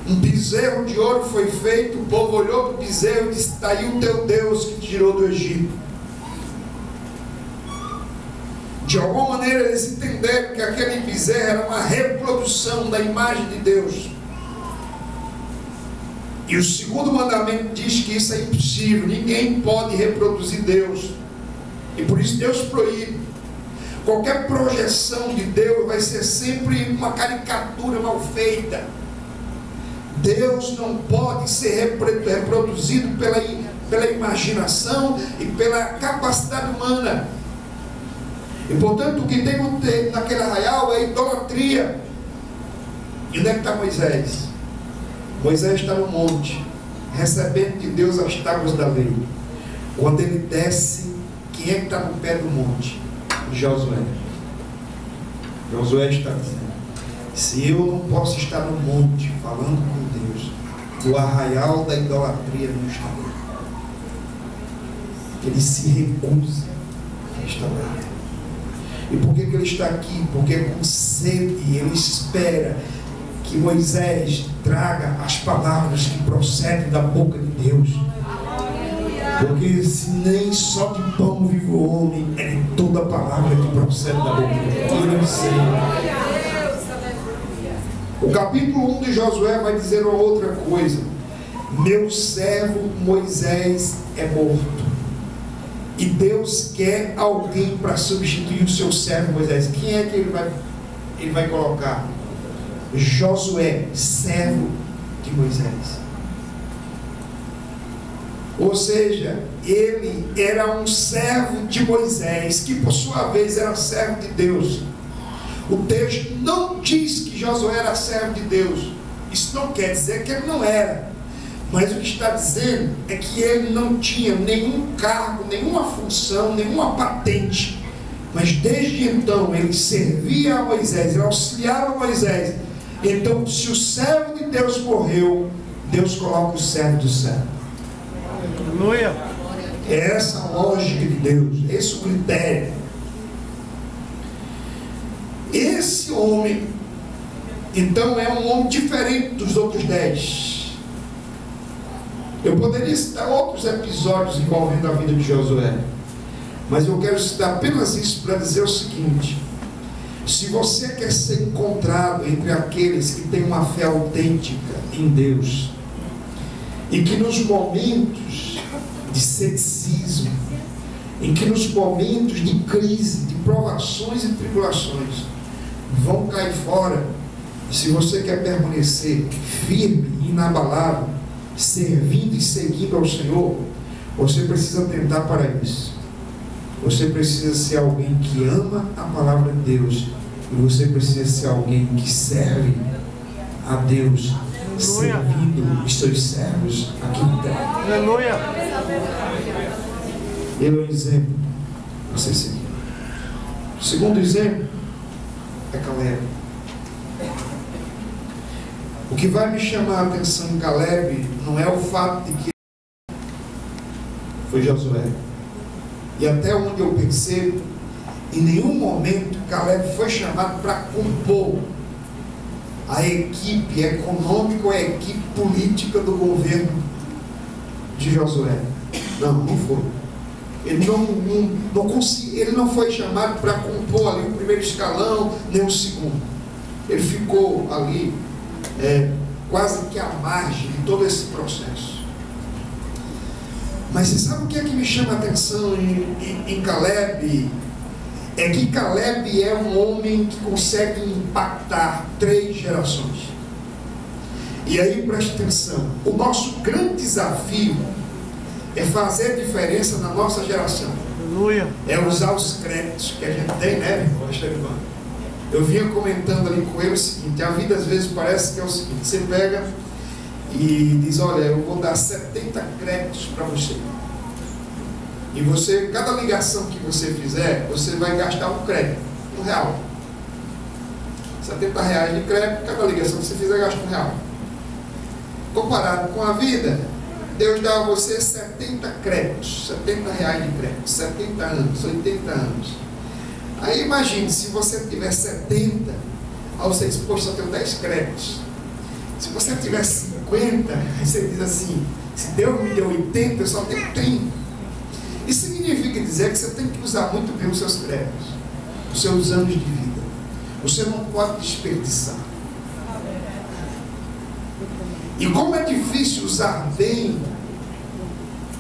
Speaker 1: um bezerro de ouro foi feito, o povo olhou para o bezerro e disse: está aí o teu Deus que te tirou do Egito. De alguma maneira eles entenderam que aquele bezerro era uma reprodução da imagem de Deus. E o segundo mandamento diz que isso é impossível, ninguém pode reproduzir Deus. E por isso Deus proíbe. Qualquer projeção de Deus vai ser sempre uma caricatura mal feita. Deus não pode ser reproduzido pela imaginação e pela capacidade humana. E portanto o que tem naquele arraial é idolatria. E onde é que está Moisés? Moisés está no monte, recebendo de Deus as tábuas da lei. Quando ele desce, quem é que está no pé do monte? Josué. Josué está dizendo: se eu não posso estar no monte falando com Deus, o arraial da idolatria não está lá. Ele se recusa a estar lá. E por que ele está aqui? Porque com sede ele espera que Moisés traga as palavras que procedem da boca de Deus. Porque se nem só de pão vive o homem, é de toda a palavra que procede da boca de Deus. O capítulo 1 de Josué vai dizer uma outra coisa: meu servo Moisés é morto. E Deus quer alguém para substituir o seu servo Moisés. Quem é que ele vai colocar? Josué, servo de Moisés. Ou seja, ele era um servo de Moisés, que por sua vez era servo de Deus. O texto não diz que Josué era servo de Deus. Isso não quer dizer que ele não era. Mas o que está dizendo é que ele não tinha nenhum cargo, nenhuma função, nenhuma patente. Mas desde então ele servia a Moisés, ele auxiliava Moisés. Então, se o servo de Deus morreu, Deus coloca o servo do servo.
Speaker 2: Aleluia.
Speaker 1: É essa a lógica de Deus, esse é o critério. Esse homem, então, é um homem diferente dos outros 10. Eu poderia citar outros episódios envolvendo a vida de Josué, mas eu quero citar apenas isso para dizer o seguinte: Se você quer ser encontrado entre aqueles que têm uma fé autêntica em Deus, e que nos momentos de ceticismo, em que nos momentos de crise, de provações e tribulações, vão cair fora, se você quer permanecer firme, inabalável, servindo e seguindo ao Senhor, você precisa atentar para isso. Você precisa ser alguém que ama a palavra de Deus, e você precisa ser alguém que serve a Deus, servindo os seus servos aqui na terra.
Speaker 2: Aleluia.
Speaker 1: Ele é um exemplo para ser seguido. O segundo exemplo é Caleb. O que vai me chamar a atenção em Caleb não é o fato de que foi Josué. E até onde eu percebo, em nenhum momento Caleb foi chamado para compor a equipe econômica ou a equipe política do governo de Josué. Não foi. Ele não foi chamado para compor ali o primeiro escalão, nem o segundo. Ele ficou ali quase que à margem de todo esse processo. Mas você sabe o que é que me chama a atenção em Caleb? É que Caleb é um homem que consegue impactar 3 gerações. E aí preste atenção, o nosso grande desafio é fazer diferença na nossa geração.
Speaker 2: Aleluia.
Speaker 1: É usar os créditos que a gente tem, né, pastor Ivan? Eu vinha comentando ali com ele o seguinte: a vida às vezes parece que é o seguinte, você pega e diz, olha, eu vou dar 70 créditos para você. E você, cada ligação que você fizer, você vai gastar um crédito, R$1. 70 reais de crédito, cada ligação que você fizer gasta R$1. Comparado com a vida, Deus dá a você 70 créditos, 70 reais de crédito, 70 anos, 80 anos. Aí imagine, se você tiver 70, aí você diz, poxa, só tenho 10 créditos. Se você tiver 50, aí você diz assim, se Deus me deu 80, eu só tenho 30. Isso significa dizer que você tem que usar muito bem os seus créditos, os seus anos de vida. Você não pode desperdiçar. E como é difícil usar bem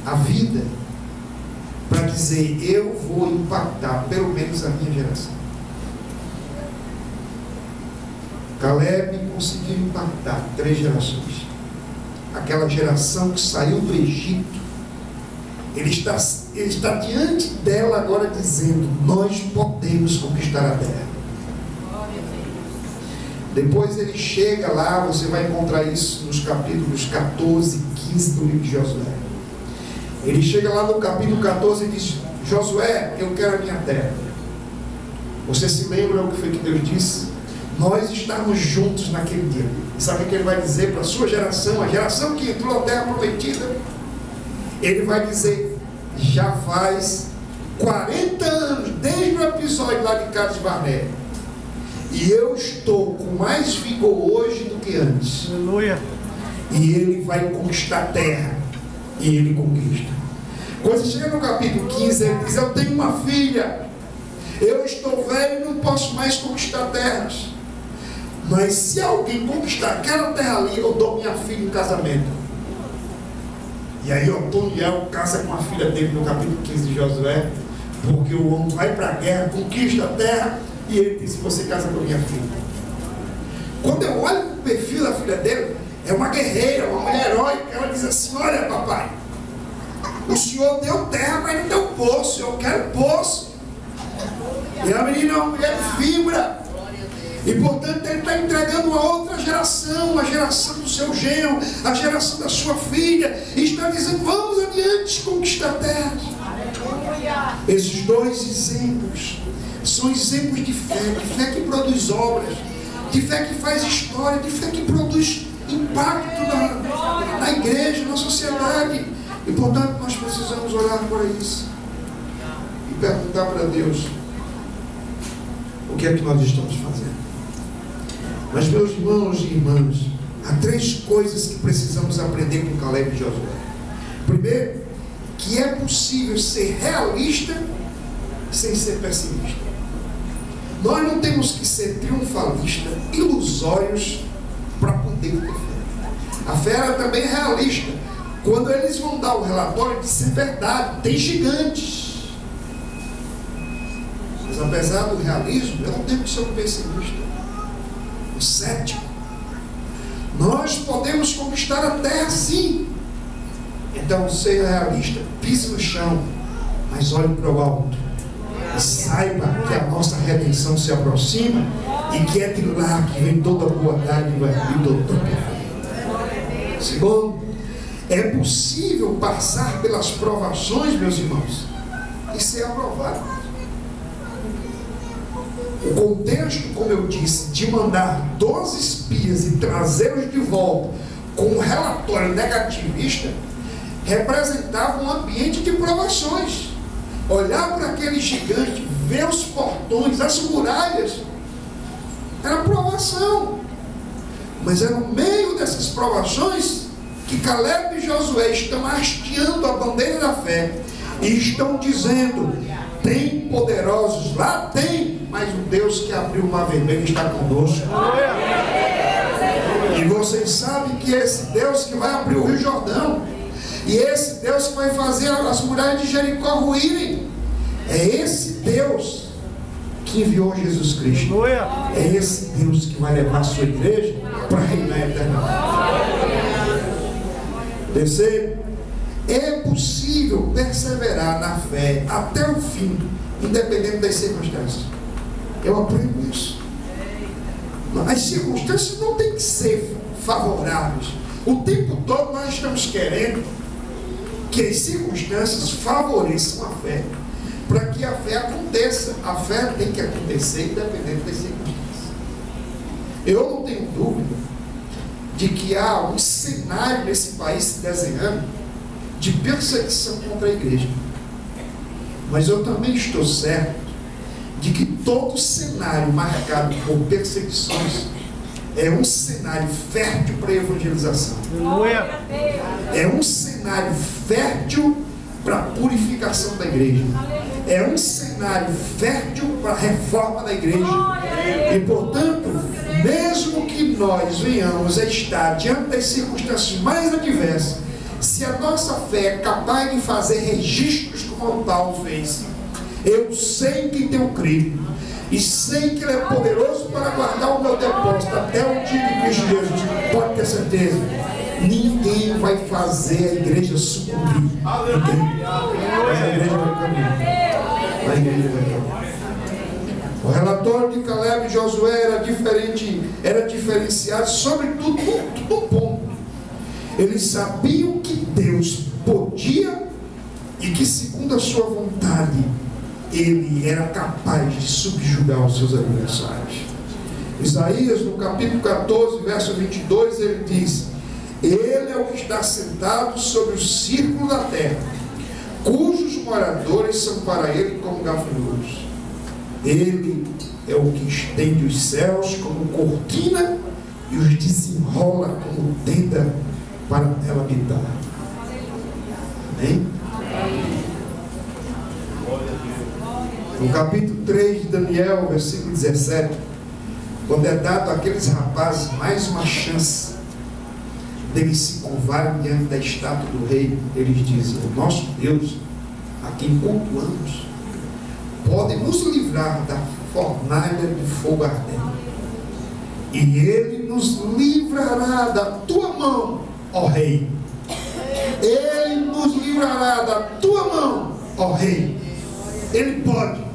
Speaker 1: a vida para dizer, eu vou impactar pelo menos a minha geração. Caleb conseguiu impactar 3 gerações. Aquela geração que saiu do Egito, ele está diante dela agora dizendo, nós podemos conquistar a terra. Depois ele chega lá, você vai encontrar isso nos capítulos 14 e 15 do livro de Josué. Ele chega lá no capítulo 14 e diz, Josué, eu quero a minha terra. Você se lembra o que foi que Deus disse? Nós estamos juntos naquele dia. E sabe o que ele vai dizer para a sua geração, a geração que entrou na terra prometida? Ele vai dizer, já faz 40 anos, desde o episódio lá de Cades Barnea, e eu estou com mais vigor hoje do que antes.
Speaker 2: Aleluia.
Speaker 1: E ele vai conquistar a terra. E ele conquista. Quando chega no capítulo 15, ele diz, eu tenho uma filha, eu estou velho e não posso mais conquistar terras, mas se alguém conquistar aquela terra ali, eu dou minha filha em casamento. E aí Otoniel casa com a filha dele no capítulo 15 de Josué, porque o homem vai para a guerra, conquista a terra, e ele diz, você casa com a minha filha. Quando eu olho o perfil da filha dele, é uma guerreira, uma mulher heróica. Ela diz assim, olha papai, o senhor deu terra, mas não deu poço, eu quero poço. E a menina é uma mulher de fibra. E portanto ele está entregando a outra geração, a geração do seu genro, a geração da sua filha, e está dizendo, vamos adiante conquistar terras. Esses 2 exemplos são exemplos de fé que produz obras, de fé que faz história, de fé que produz impacto na igreja, na sociedade. E portanto nós precisamos olhar para isso e perguntar para Deus, o que é que nós estamos fazendo? Mas meus irmãos e irmãs, há 3 coisas que precisamos aprender com Caleb e Josué. Primeiro, que é possível ser realista sem ser pessimista. Nós não temos que ser triunfalistas, ilusórios, para poder ter fé. A fé ela também é realista. Quando eles vão dar o relatório, diz é verdade, tem gigantes. Mas apesar do realismo, eu não tenho que ser um pessimista, um cético. Nós podemos conquistar a terra sim. Então, seja realista, pise no chão, mas olhe para o alto. E saiba que a nossa redenção se aproxima e que é de lá que vem toda a boa dádiva e todo o segundo, é possível passar pelas provações, meus irmãos, e ser aprovado. O contexto, como eu disse, de mandar 12 espias e trazê-los de volta com um relatório negativista, representava um ambiente de provações. Olhar para aquele gigante, ver os portões, as muralhas, era provação. Mas é no meio dessas provações que Caleb e Josué estão hasteando a bandeira da fé e estão dizendo: tem poderosos lá? Tem, mas o Deus que abriu o mar vermelho está conosco. E vocês sabem que esse Deus que vai abrir o Rio Jordão, e esse Deus que vai fazer as muralhas de Jericó ruírem, é esse Deus que enviou Jesus Cristo. É esse Deus que vai levar a sua igreja para reinar eternamente. Terceiro, é possível perseverar na fé até o fim, independente das circunstâncias. Eu aprendo isso. As circunstâncias não têm que ser favoráveis. O tempo todo nós estamos querendo que as circunstâncias favoreçam a fé, para que a fé aconteça. A fé tem que acontecer independente das circunstâncias. Eu não tenho dúvida de que há um cenário nesse país se desenhando de perseguição contra a igreja. Mas eu também estou certo de que todo cenário marcado por perseguições é um cenário fértil para a evangelização. É um cenário fértil para a purificação da igreja. É um cenário fértil para a reforma da igreja. E portanto, mesmo que nós venhamos a estar diante das circunstâncias mais adversas, se a nossa fé é capaz de fazer registros como o Paulo fez, eu sei que tenho crido e sei que Ele é poderoso para guardar o meu depósito até o dia de Cristo Jesus. Pode ter certeza, ninguém vai fazer a igreja sucumbir. Mas a igreja vai caminhar. A igreja vai caminhar. O relatório de Caleb e Josué era diferenciado sobretudo no ponto. Eles sabiam que Deus podia e que, segundo a sua vontade, Ele era capaz de subjugar os seus adversários. Isaías, no capítulo 14, verso 22, ele diz: Ele é o que está sentado sobre o círculo da terra, cujos moradores são para Ele como gafanhotos. Ele é o que estende os céus como cortina e os desenrola como tenda para ela habitar. Amém? No capítulo 3 de Daniel, versículo 17, quando é dado àqueles rapazes mais uma chance deles se curvarem diante da estátua do rei, eles dizem: o nosso Deus, a quem cultuamos, pode nos livrar da fornalha de fogo ardente, e Ele nos livrará da tua mão, ó rei. Ele nos livrará da tua mão, ó rei. Ele pode.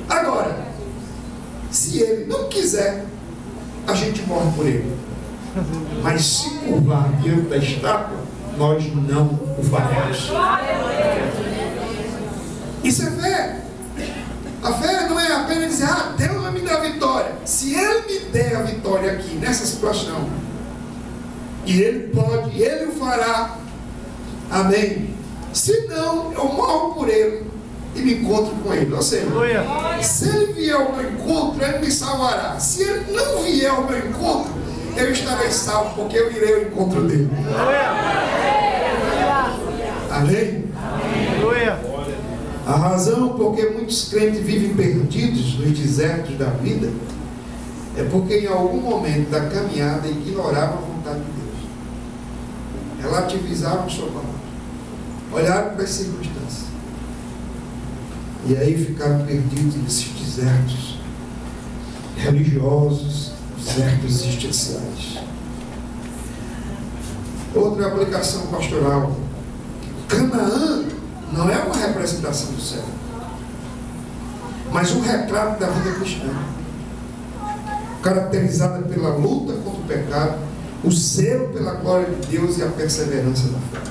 Speaker 1: Agora, se Ele não quiser, a gente morre por Ele. Mas se curvar diante da estátua, nós não o faremos. Isso é fé. A fé não é apenas dizer: ah, Deus vai me dar a vitória. Se Ele me der a vitória aqui, nessa situação, e Ele pode, Ele o fará. Amém. Se não, eu morro por Ele e me encontro com Ele. Ou seja, se Ele vier ao meu encontro, Ele me salvará. Se Ele não vier ao meu encontro, eu estarei salvo, porque eu irei ao encontro dele. Amém? A razão porque muitos crentes vivem perdidos nos desertos da vida é porque em algum momento da caminhada ignoraram a vontade de Deus, relativizaram sua palavra, olharam para as circunstâncias e aí ficaram perdidos nesses desertos religiosos, desertos existenciais. Outra aplicação pastoral: Canaã não é uma representação do céu, mas um retrato da vida cristã, caracterizada pela luta contra o pecado, o zelo pela glória de Deus e a perseverança da fé.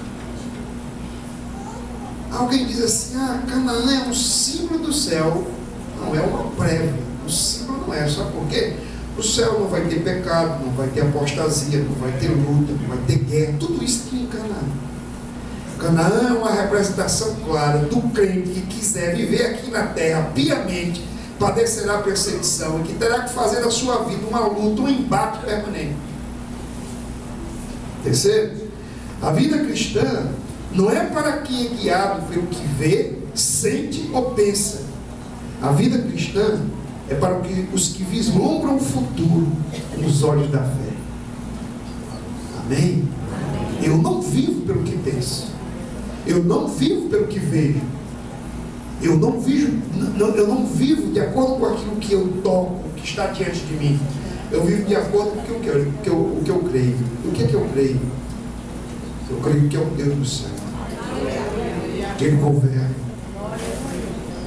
Speaker 1: Alguém diz assim: Canaã é um símbolo do céu. Não, é uma prévia. O símbolo não é, sabe por quê? O céu não vai ter pecado, não vai ter apostasia, não vai ter luta, não vai ter guerra, tudo isso aqui em Canaã. Canaã é uma representação clara do crente que quiser viver aqui na terra piamente, padecerá perseguição e que terá que fazer da sua vida uma luta, um embate permanente. Terceiro, a vida cristã não é para quem é guiado pelo que vê, sente ou pensa. A vida cristã é para os que vislumbram o futuro com os olhos da fé. Amém? Eu não vivo pelo que penso. Eu não vivo pelo que vejo. Eu não vivo de acordo com aquilo que eu toco, que está diante de mim. Eu vivo de acordo com o que eu creio. O que é que eu creio? Eu creio que é o Deus do céu, que Ele governa,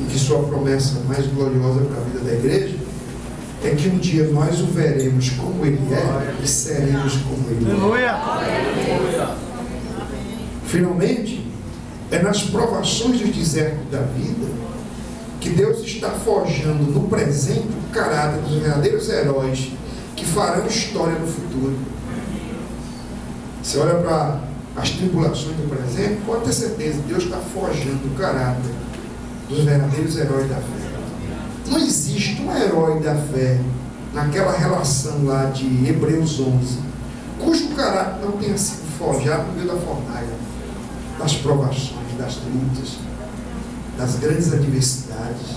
Speaker 1: e que sua promessa mais gloriosa para a vida da igreja é que um dia nós o veremos como Ele é e seremos como Ele é. Finalmente, é nas provações dos desertos da vida que Deus está forjando no presente o caráter dos verdadeiros heróis que farão história no futuro. Você olha para as tribulações do presente, pode ter certeza, Deus está forjando o caráter dos verdadeiros heróis da fé. Não existe um herói da fé naquela relação lá de Hebreus 11, cujo caráter não tenha sido forjado no meio da fornalha, das provações, das lutas, das grandes adversidades.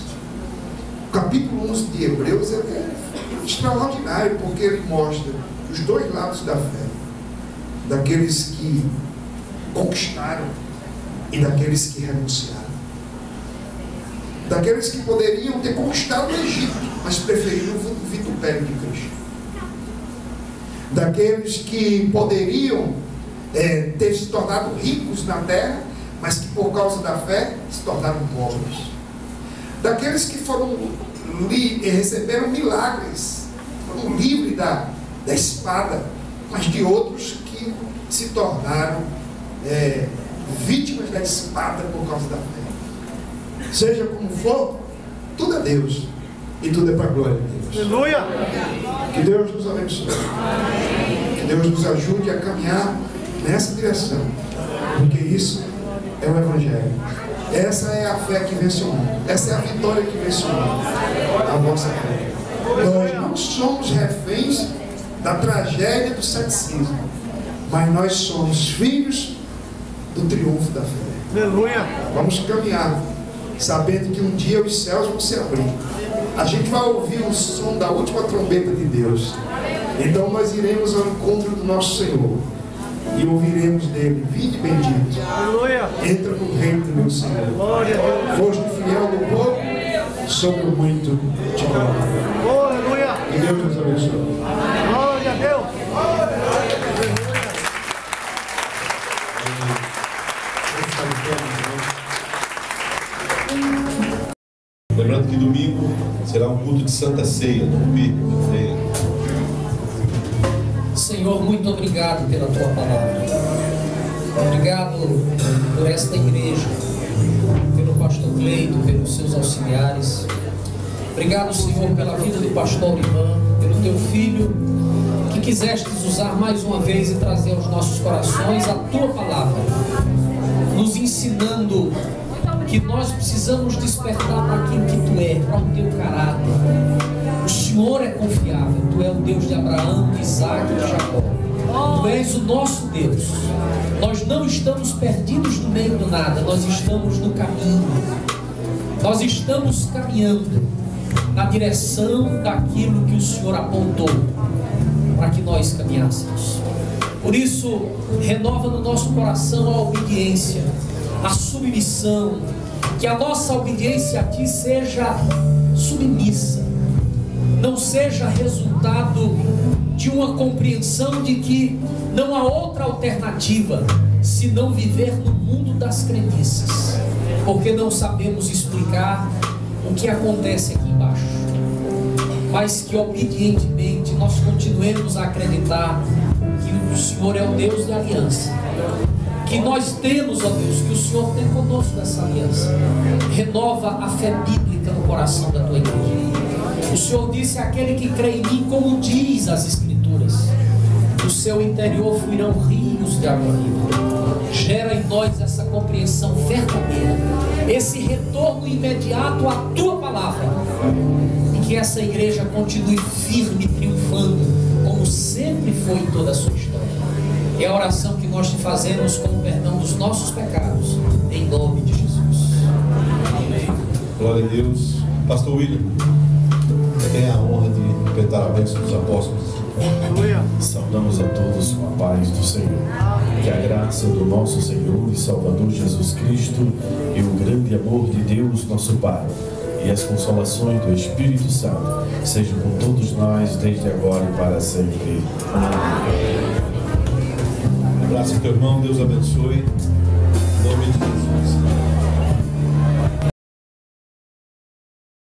Speaker 1: O capítulo 11 de Hebreus é extraordinário, porque ele mostra os dois lados da fé, daqueles que conquistaram e daqueles que renunciaram, daqueles que poderiam ter conquistado o Egito, mas preferiram o vitupério de Cristo, daqueles que poderiam ter se tornado ricos na terra, mas que por causa da fé se tornaram pobres, daqueles que receberam milagres, foram livres da espada, mas de outros que se tornaram vítimas da espada por causa da fé. Seja como for, tudo é Deus e tudo é para a glória de Deus.
Speaker 2: Aleluia!
Speaker 1: Que Deus nos abençoe. Que Deus nos ajude a caminhar nessa direção, porque isso é o Evangelho. Essa é a fé que vence o mundo. Essa é a vitória que vence o mundo. A nossa fé. Nós não somos reféns da tragédia do ceticismo, mas nós somos filhos do triunfo da fé.
Speaker 2: Aleluia!
Speaker 1: Vamos caminhar sabendo que um dia os céus vão se abrir. A gente vai ouvir o som da última trombeta de Deus. Então nós iremos ao encontro do nosso Senhor e ouviremos dele: vinde bendito,
Speaker 2: Aleluia!
Speaker 1: entra no reino do meu Senhor.
Speaker 2: Glória a Deus!
Speaker 1: Foste fiel no pouco, sobre o muito te colocarei.
Speaker 2: Aleluia!
Speaker 1: Que Deus nos abençoe.
Speaker 2: Glória a Deus!
Speaker 4: Lembrando que domingo será um culto de Santa Ceia, não perca.
Speaker 5: Senhor, muito obrigado pela Tua palavra. Obrigado por esta igreja, pelo pastor Cleito, pelos seus auxiliares. Obrigado, Senhor, pela vida do pastor Ivan, pelo Teu filho, que quisestes usar mais uma vez e trazer aos nossos corações a Tua palavra, nos ensinando que nós precisamos despertar para aquilo que Tu é, para o Teu caráter. O Senhor é confiável, Tu és o Deus de Abraão, de Isaac e de Jacó. Tu és o nosso Deus. Nós não estamos perdidos no meio do nada, nós estamos no caminho. Nós estamos caminhando na direção daquilo que o Senhor apontou para que nós caminhássemos. Por isso, renova no nosso coração a obediência, a submissão, que a nossa obediência a Ti seja submissa, não seja resultado de uma compreensão de que não há outra alternativa senão viver no mundo das crendices, porque não sabemos explicar o que acontece aqui embaixo, mas que obedientemente nós continuemos a acreditar que o Senhor é o Deus da aliança, que nós temos, ó Deus, que o Senhor tem conosco nessa aliança. Renova a fé bíblica no coração da tua igreja. O Senhor disse: aquele que crê em mim, como diz as Escrituras, do seu interior fluirão rios de água viva. Gera em nós essa compreensão verdadeira, esse retorno imediato à tua palavra, e que essa igreja continue firme, triunfando, como sempre foi em toda a sua história. É a oração que nós te fazemos com o perdão dos nossos pecados, em nome de Jesus. Amém.
Speaker 4: Glória a Deus. Pastor William, tem a honra de cantar a bênção dos apóstolos.
Speaker 6: Saudamos a todos com a paz do Senhor. Que a graça do nosso Senhor e Salvador Jesus Cristo e o grande amor de Deus, nosso Pai, e as consolações do Espírito Santo sejam com todos nós desde agora e para sempre.
Speaker 4: Abraça teu irmão, Deus abençoe. Em nome de